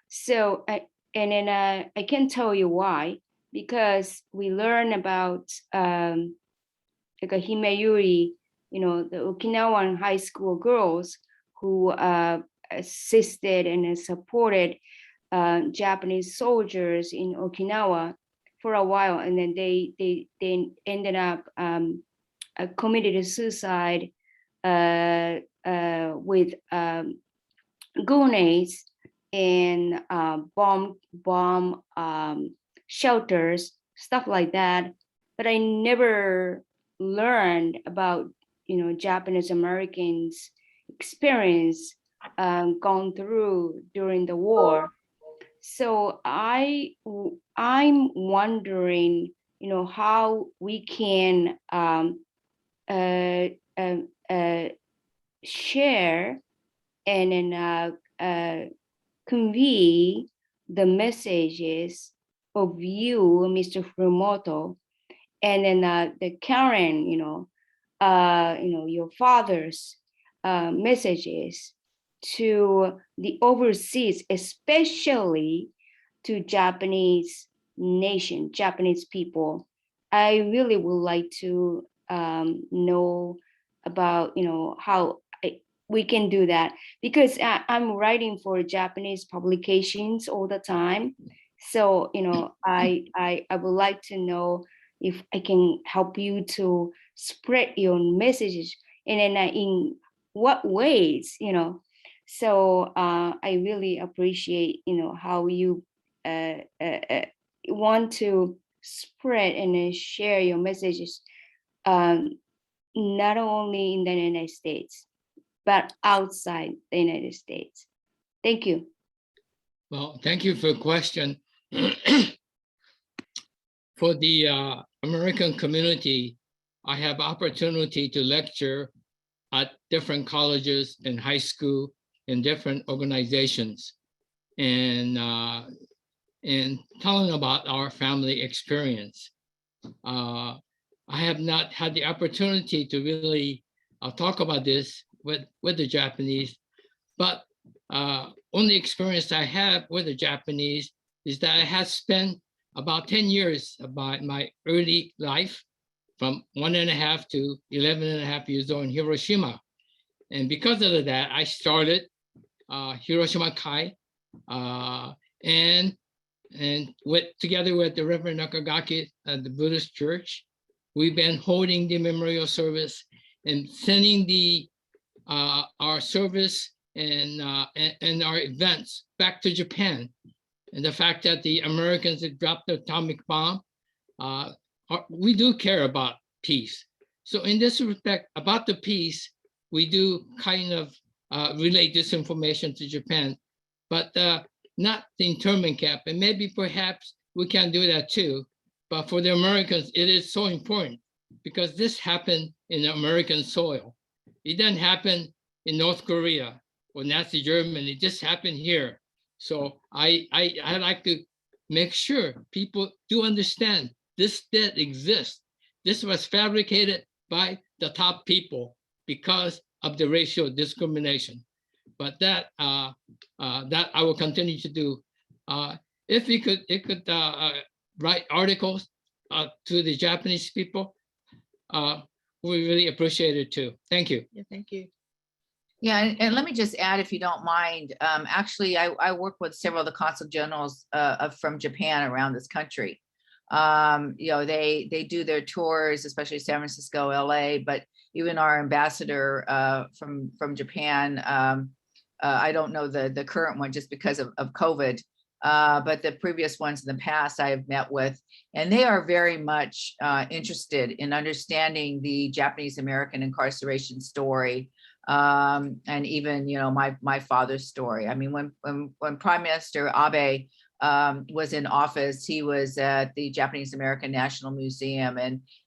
So I can tell you why, because we learn about like a Himeyuri, the Okinawan high school girls who assisted and supported Japanese soldiers in Okinawa for a while, and then they ended up committed suicide with grenades and bomb shelters, stuff like that. But I never learned about Japanese Americans' experience gone through during the war. So I'm wondering, how we can share and then convey the messages of you, Mr. Furumoto, and then the Karen, your father's messages to the overseas, especially to Japanese nation, Japanese people. I really would like to know about, how we can do that, because I'm writing for Japanese publications all the time. So, I would like to know if I can help you to spread your messages, and then in what ways, So I really appreciate, how you want to spread and then share your messages, not only in the United States, but outside the United States. Thank you. Well, thank you for the question. For the American community, I have opportunity to lecture at different colleges and high school in different organizations, and telling about our family experience. I have not had the opportunity to really talk about this with the Japanese, but only experience I have with the Japanese is that I had spent about 10 years about my early life, from 1.5 to 11.5 years old in Hiroshima. And because of that, I started Hiroshima Kai, and together with the Reverend Nakagaki at the Buddhist Church, we've been holding the memorial service and sending the our service and our events back to Japan. And the fact that the Americans had dropped the atomic bomb, we do care about peace. So in this respect, about the peace, we do kind of relay this information to Japan, but not the internment camp. And maybe perhaps we can do that too. But for the Americans, it is so important because this happened in American soil. It didn't happen in North Korea. or Nazi Germany. This happened here. So I like to make sure people do understand this debt exists. This was fabricated by the top people because of the racial discrimination. But that that I will continue to do. If it could write articles to the Japanese people, we really appreciate it too. Thank you. Yeah, thank you. Yeah, and let me just add, if you don't mind, actually, I work with several of the consul generals from Japan around this country. They do their tours, especially San Francisco, LA, but even our ambassador from Japan, I don't know the current one just because of COVID, but the previous ones in the past I have met with, and they are very much interested in understanding the Japanese American incarceration story. And even, my father's story. I mean, when Prime Minister Abe was in office, he was at the Japanese American National Museum,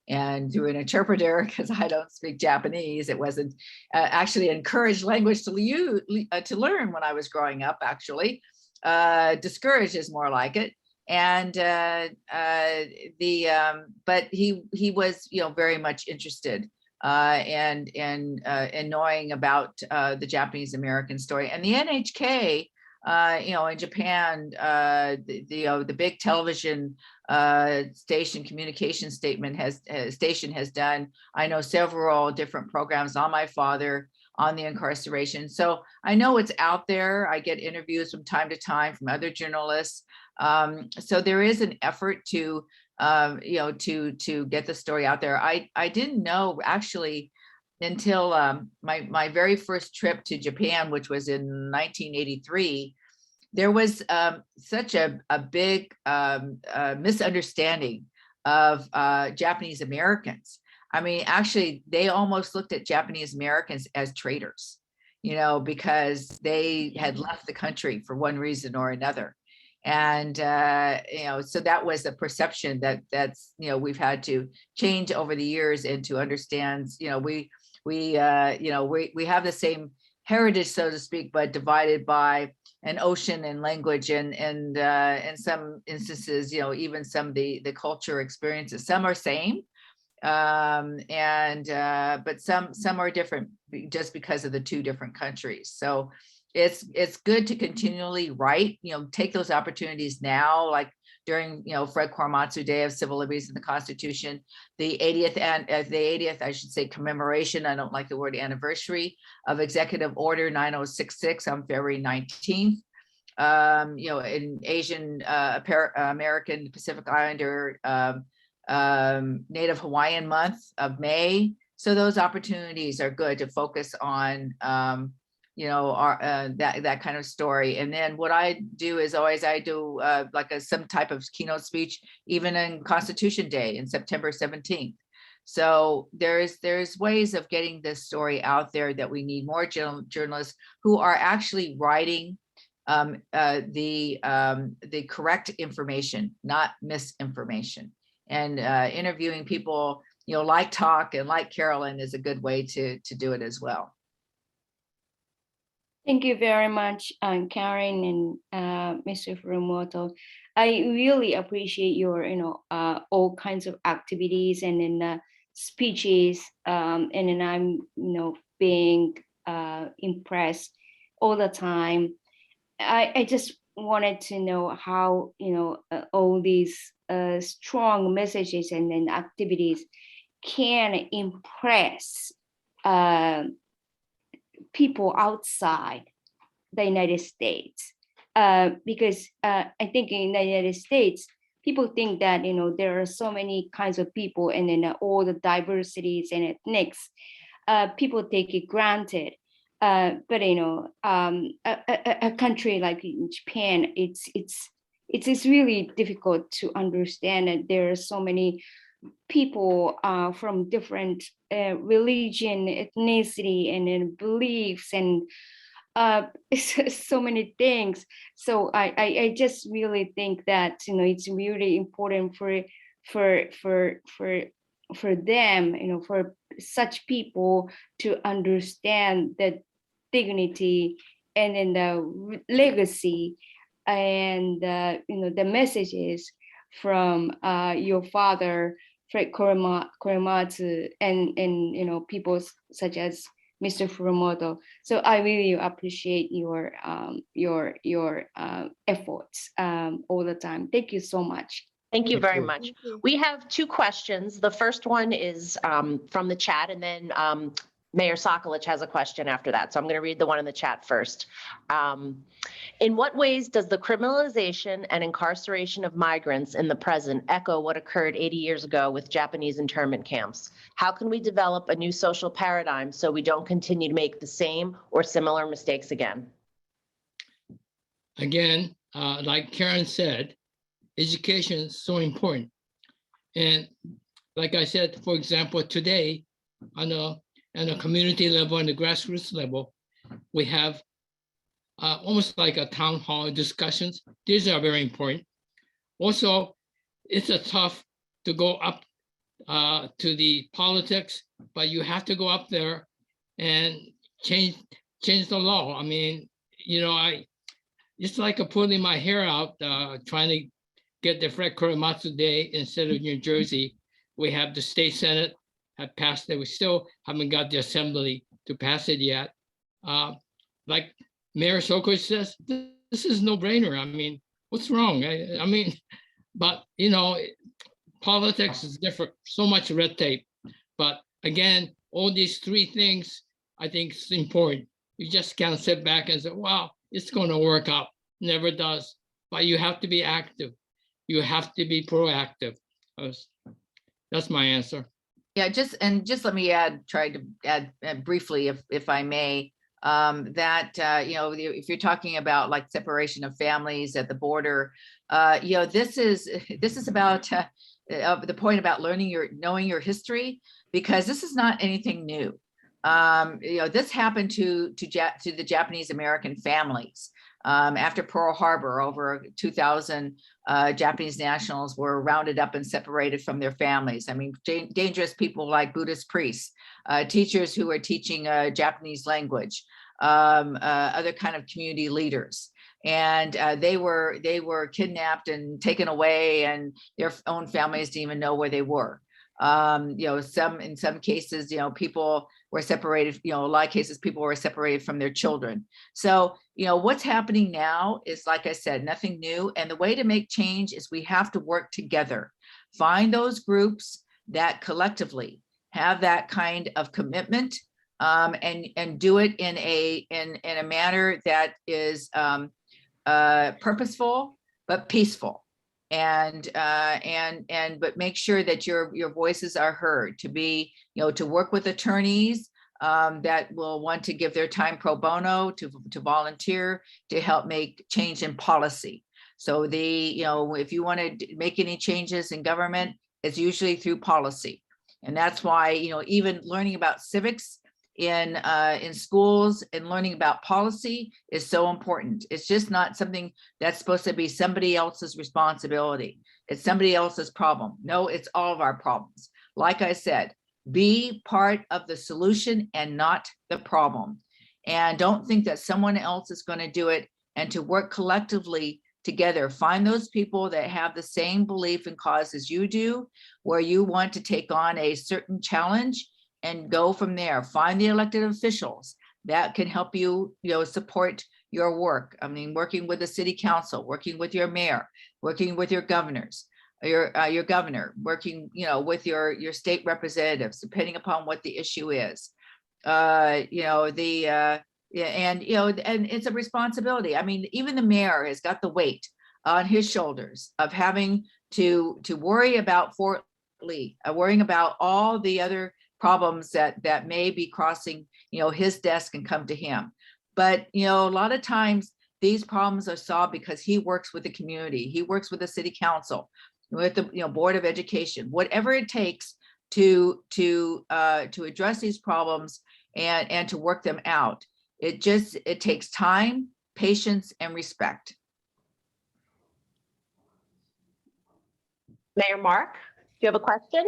and through an interpreter, because I don't speak Japanese, it wasn't actually encouraged language to learn when I was growing up, actually. Discouraged is more like it. And but he was, very much interested and knowing about the Japanese American story. And the NHK, in Japan, the big television communication station has done, I know, several different programs on my father, on the incarceration. So I know it's out there. I get interviews from time to time from other journalists. So there is an effort to get the story out there. I didn't know actually until my very first trip to Japan, which was in 1983. There was such a big misunderstanding of Japanese Americans. I mean, actually, they almost looked at Japanese Americans as traitors, because they had left the country for one reason or another. And, so that was a perception that's we've had to change over the years, and to understand, we have the same heritage, so to speak, but divided by an ocean and language, and in some instances, even some of the culture experiences. Some are same, but some are different just because of the two different countries. So it's good to continually write, take those opportunities now, like during, Fred Korematsu Day of Civil Liberties in the Constitution, the 80th, I should say, commemoration, I don't like the word anniversary, of Executive Order 9066 on February 19th. In Asian American Pacific Islander Native Hawaiian month of May. So those opportunities are good to focus on that kind of story. And then what I do is always like some type of keynote speech, even in Constitution Day in September 17th. So there's ways of getting this story out there, that we need more journalists who are actually writing the correct information, not misinformation. And interviewing people, like Talk and like Carolyn is a good way to do it as well. Thank you very much, Karen and Mr. Furumoto. I really appreciate your, all kinds of activities and then speeches, and then I'm, being impressed all the time. I just wanted to know how, all these strong messages and then activities can impress people outside the United States, because I think in the United States, people think that there are so many kinds of people, and then all the diversities and ethnics, people take it granted. But a country like Japan, it's really difficult to understand that there are so many people from different religion, ethnicity, and then beliefs, and so many things. So I just really think that it's really important for them, for such people to understand the dignity and then the legacy and the messages from your father, Fred Korematsu, and people such as Mr. Furumoto. So I really appreciate your efforts all the time. Thank you so much. Thank you Thank very you. much. Thank you. We have two questions. The first one is from the chat, and then Mayor Sokolich has a question after that. So I'm going to read the one in the chat first. In what ways does the criminalization and incarceration of migrants in the present echo what occurred 80 years ago with Japanese internment camps? How can we develop a new social paradigm so we don't continue to make the same or similar mistakes again? Again, like Karen said, education is so important. And like I said, for example, today on a community level and the grassroots level, we have almost like a town hall discussions. These are very important. Also, it's a tough to go up to the politics, but you have to go up there and change the law. I mean, it's like pulling my hair out, trying to get the Fred Korematsu Day instead of New Jersey. We have the state senate have passed it. We still haven't got the assembly to pass it yet. Like Mayor Sokolich says, this is no brainer. I mean, what's wrong? I mean, but politics is different, so much red tape. But again, all these three things, I think is important. You just can't sit back and say, wow, it's going to work out. Never does. But you have to be active. You have to be proactive. That's my answer. Yeah, just let me try to add briefly, if I may, that if you're talking about like separation of families at the border, this is about the point about knowing your history, because this is not anything new. This happened to the Japanese American families. After Pearl Harbor, over 2,000 Japanese nationals were rounded up and separated from their families. I mean, dangerous people like Buddhist priests, teachers who were teaching Japanese language, other kind of community leaders. And they were kidnapped and taken away, and their own families didn't even know where they were. In some cases, people were separated, a lot of cases, people were separated from their children. So, what's happening now is, like I said, nothing new. And the way to make change is we have to work together, find those groups that collectively have that kind of commitment, and do it in a manner that is purposeful, but peaceful. But make sure that your voices are heard, to work with attorneys that will want to give their time pro bono, to volunteer, to help make change in policy. So if you want to make any changes in government, it's usually through policy. And that's why, even learning about civics in schools and learning about policy is so important. It's just not something that's supposed to be somebody else's responsibility. It's somebody else's problem. No, it's all of our problems. Like I said, be part of the solution and not the problem. And don't think that someone else is going to do it, and to work collectively together. Find those people that have the same belief and cause as you do, where you want to take on a certain challenge, and go from there. Find the elected officials that can help you, support your work. I mean, working with the city council, working with your mayor, working with your governors, your governor, working, with your state representatives, depending upon what the issue is. And it's a responsibility. I mean, even the mayor has got the weight on his shoulders of having to worry about Fort Lee, worrying about all the other problems that may be crossing, his desk and come to him. But, a lot of times these problems are solved because he works with the community. He works with the city council, with the Board of Education, whatever it takes to address these problems and to work them out. It takes time, patience, and respect. Mayor Mark, do you have a question?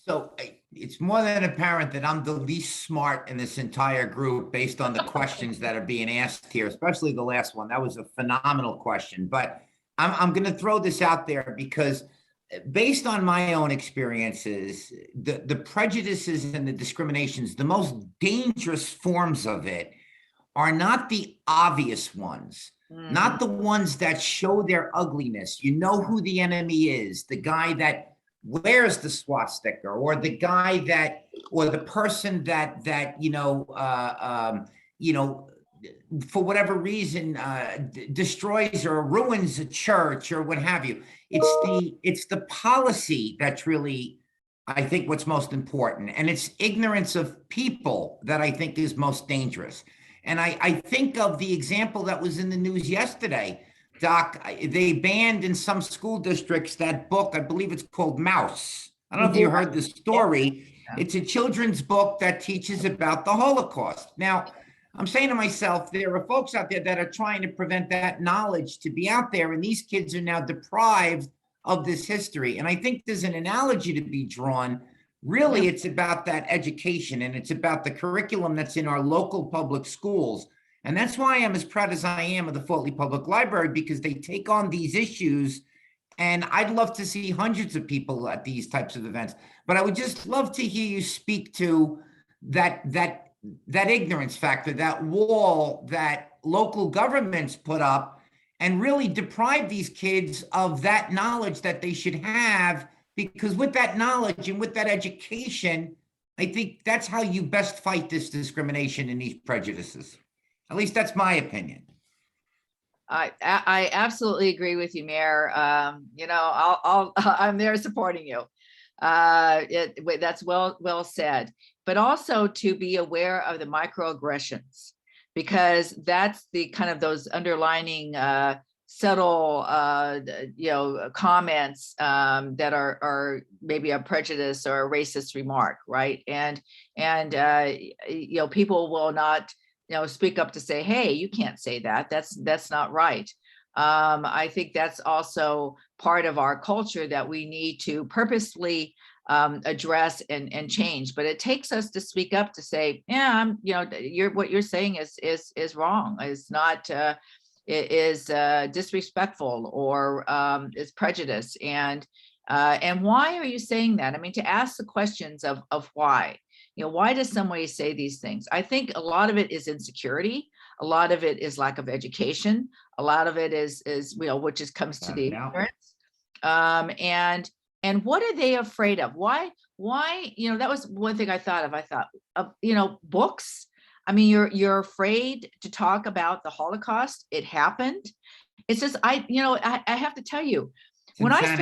So it's more than apparent that I'm the least smart in this entire group based on the questions that are being asked here, especially the last one. That was a phenomenal question. But I'm going to throw this out there because based on my own experiences, the prejudices and the discriminations, the most dangerous forms of it are not the obvious ones, not the ones that show their ugliness. You know who the enemy is, the guy that wears the swastika, or the guy that, or the person that for whatever reason destroys or ruins a church or what have you. It's the policy that's really, I think, what's most important, and it's ignorance of people that I think is most dangerous. And I think of the example that was in the news yesterday, Doc. They banned in some school districts that book, I believe it's called Mouse. I don't know if you heard the story. It's a children's book that teaches about the Holocaust. Now, I'm saying to myself, there are folks out there that are trying to prevent that knowledge to be out there, and these kids are now deprived of this history. And I think there's an analogy to be drawn. Really, it's about that education, and it's about the curriculum that's in our local public schools. And that's why I'm as proud as I am of the Fort Lee Public Library, because they take on these issues. And I'd love to see hundreds of people at these types of events. But I would just love to hear you speak to that ignorance factor, that wall that local governments put up, and really deprive these kids of that knowledge that they should have. Because with that knowledge and with that education, I think that's how you best fight this discrimination and these prejudices. At least that's my opinion. I absolutely agree with you, Mayor. I'm there supporting you. That's well said. But also to be aware of the microaggressions, because that's the kind of those underlining subtle comments that are maybe a prejudice or a racist remark, right? And people will not speak up to say, hey, you can't say that. That's not right. I think that's also part of our culture that we need to purposefully address and change. But it takes us to speak up to say, yeah, what you're saying is wrong. Is not is disrespectful, or is prejudice. And why are you saying that? I mean, to ask the questions of why. Why does somebody say these things? I think a lot of it is insecurity. A lot of it is lack of education. A lot of it is which comes to the ignorance. And what are they afraid of? Why, that was one thing I thought of. I thought of, books. I mean, you're afraid to talk about the Holocaust. It happened. It's just, I have to tell you, when I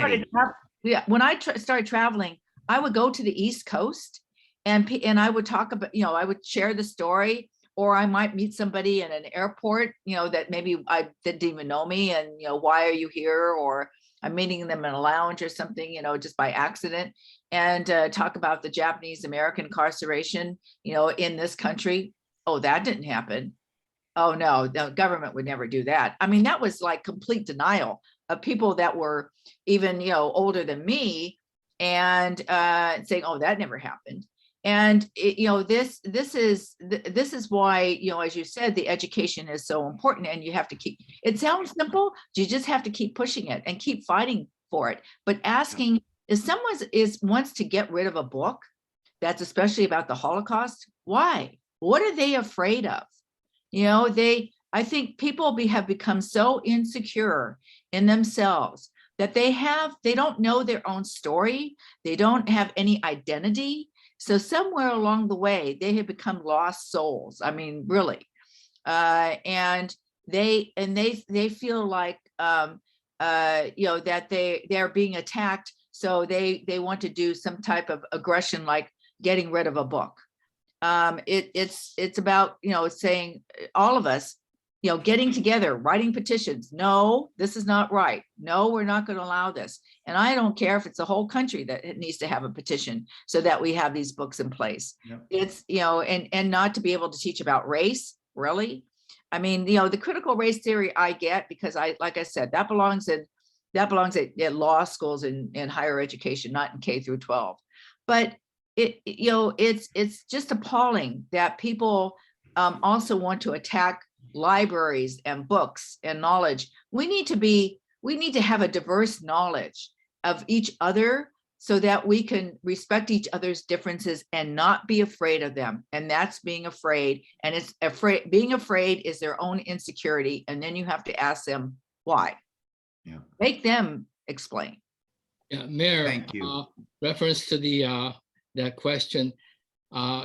started traveling, I would go to the East Coast, and I would talk about, I would share the story, or I might meet somebody in an airport, that maybe I didn't even know me, and, why are you here? Or I'm meeting them in a lounge or something, just by accident, and talk about the Japanese American incarceration, in this country. Oh, that didn't happen. Oh, no, the government would never do that. I mean, that was like complete denial of people that were even, older than me, and saying, oh, that never happened. And this is why, as you said, the education is so important, and you have to keep, it sounds simple, you just have to keep pushing it and keep fighting for it. But asking, if someone wants to get rid of a book that's especially about the Holocaust, why? What are they afraid of? I think people have become so insecure in themselves that they don't know their own story. They don't have any identity. So somewhere along the way, they have become lost souls. I mean, really. And they feel like, that they're being attacked. So they want to do some type of aggression, like getting rid of a book. It's about, saying, all of us, getting together, writing petitions. No, this is not right. No, we're not going to allow this. And I don't care if it's the whole country that it needs to have a petition so that we have these books in place. Yep. It's, and not to be able to teach about race, really. I mean, the critical race theory I get, because like I said, that belongs at law schools and higher education, not in K through 12. But it's just appalling that people also want to attack libraries and books and knowledge. We need to have a diverse knowledge of each other so that we can respect each other's differences and not be afraid of them. And that's being afraid. And being afraid is their own insecurity. And then you have to ask them why. Yeah. Make them explain. Yeah, Mayor. Thank you. Reference to that question.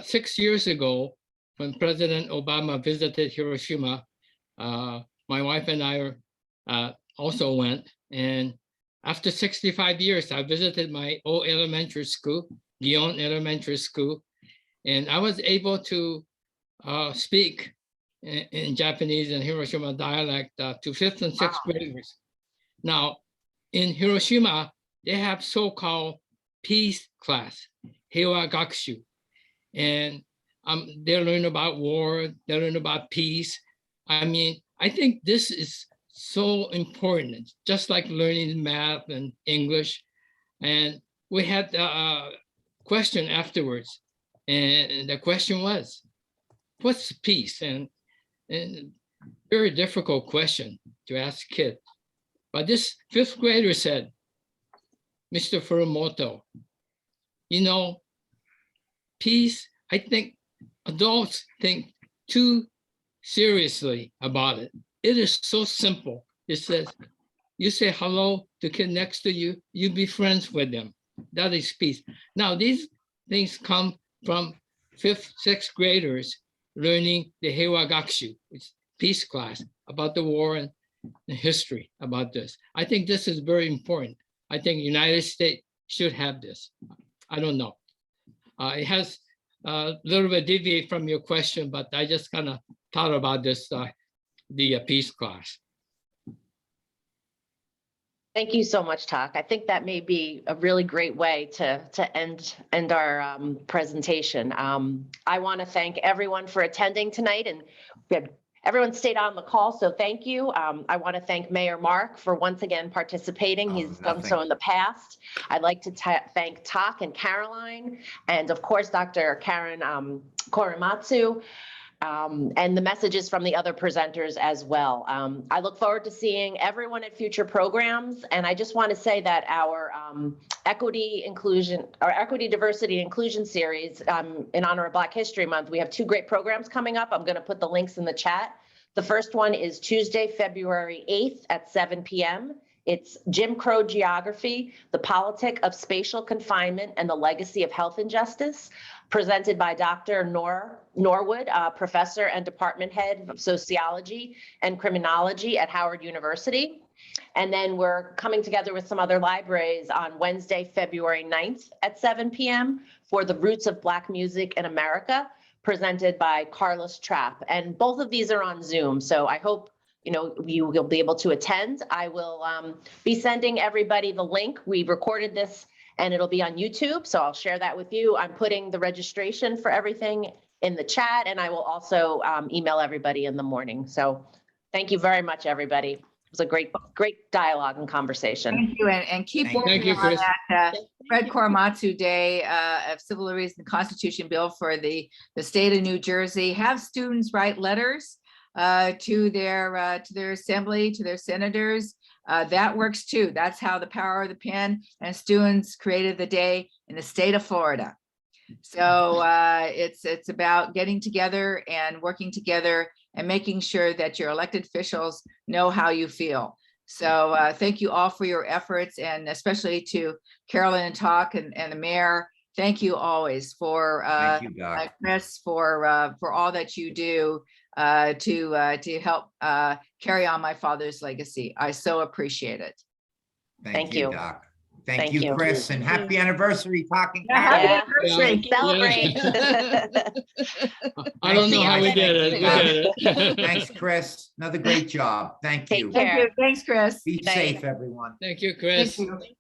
6 years ago, when President Obama visited Hiroshima, my wife and I also went. And after 65 years, I visited my old elementary school, Gion Elementary School, and I was able to speak in Japanese and Hiroshima dialect to 5th and 6th graders. Now, in Hiroshima, they have so-called peace class, Heiwa Gakushu, and they learn about war, they learn about peace. I mean, I think this is so important, just like learning math and English. And we had a question afterwards, and the question was, what's peace? And very difficult question to ask kids. But this 5th grader said, Mr. Furumoto, peace, I think adults think too seriously about it. It is so simple. It says, you say hello to kid next to you, you be friends with them. That is peace. Now, these things come from 5th, 6th graders learning the Heiwa Gakushu, which is peace class, about the war and the history about this. I think this is very important. I think United States should have this. I don't know. It has a little bit deviate from your question, but I just kind of thought about this, the peace class. Thank you so much, Tak. I think that may be a really great way to end our presentation. I want to thank everyone for attending tonight, and everyone stayed on the call, so thank you. I want to thank Mayor Mark for once again participating. He's done so in the past. I'd like to thank Tak and Caroline, and of course, Dr. Karen Korematsu. And the messages from the other presenters as well. I look forward to seeing everyone at future programs. And I just want to say that our equity, diversity, and inclusion series in honor of Black History Month, we have 2 great programs coming up. I'm going to put the links in the chat. The first one is Tuesday, February 8th at 7 p.m. It's Jim Crow Geography, the Politic of Spatial Confinement and the Legacy of Health Injustice, presented by Dr. Norwood, professor and department head of sociology and criminology at Howard University. And then we're coming together with some other libraries on Wednesday, February 9th at 7 p.m. for the Roots of Black Music in America, presented by Carlos Trapp. And both of these are on Zoom, so I hope you will be able to attend. I will be sending everybody the link. We recorded this and it'll be on YouTube, so I'll share that with you. I'm putting the registration for everything in the chat, and I will also email everybody in the morning. So thank you very much, everybody. It was a great dialogue and conversation. Thank you, and keep Thank you. working Thank you, on Chris. that Fred Korematsu Day of Civil Liberties and Constitution Bill for the state of New Jersey. Have students write letters to their assembly, to their senators. That works too. That's how the power of the pen and students created the day in the state of Florida. So it's about getting together and working together and making sure that your elected officials know how you feel. So thank you all for your efforts, and especially to Carolyn and Tak and the mayor. Thank you always for Thank you, Doc. Chris, for all that you do to help carry on my father's legacy. I so appreciate it. Thank you. Doc. Thank Thank you, you. Chris, and happy anniversary, talking. Happy Yeah. anniversary. Celebrate. I don't know how we did it. We did it. Thanks, Chris. Another great job. Thank Take you. care. Thank you. Thanks, Chris. Be Good night. safe, everyone. Thank you, Chris. Thank you.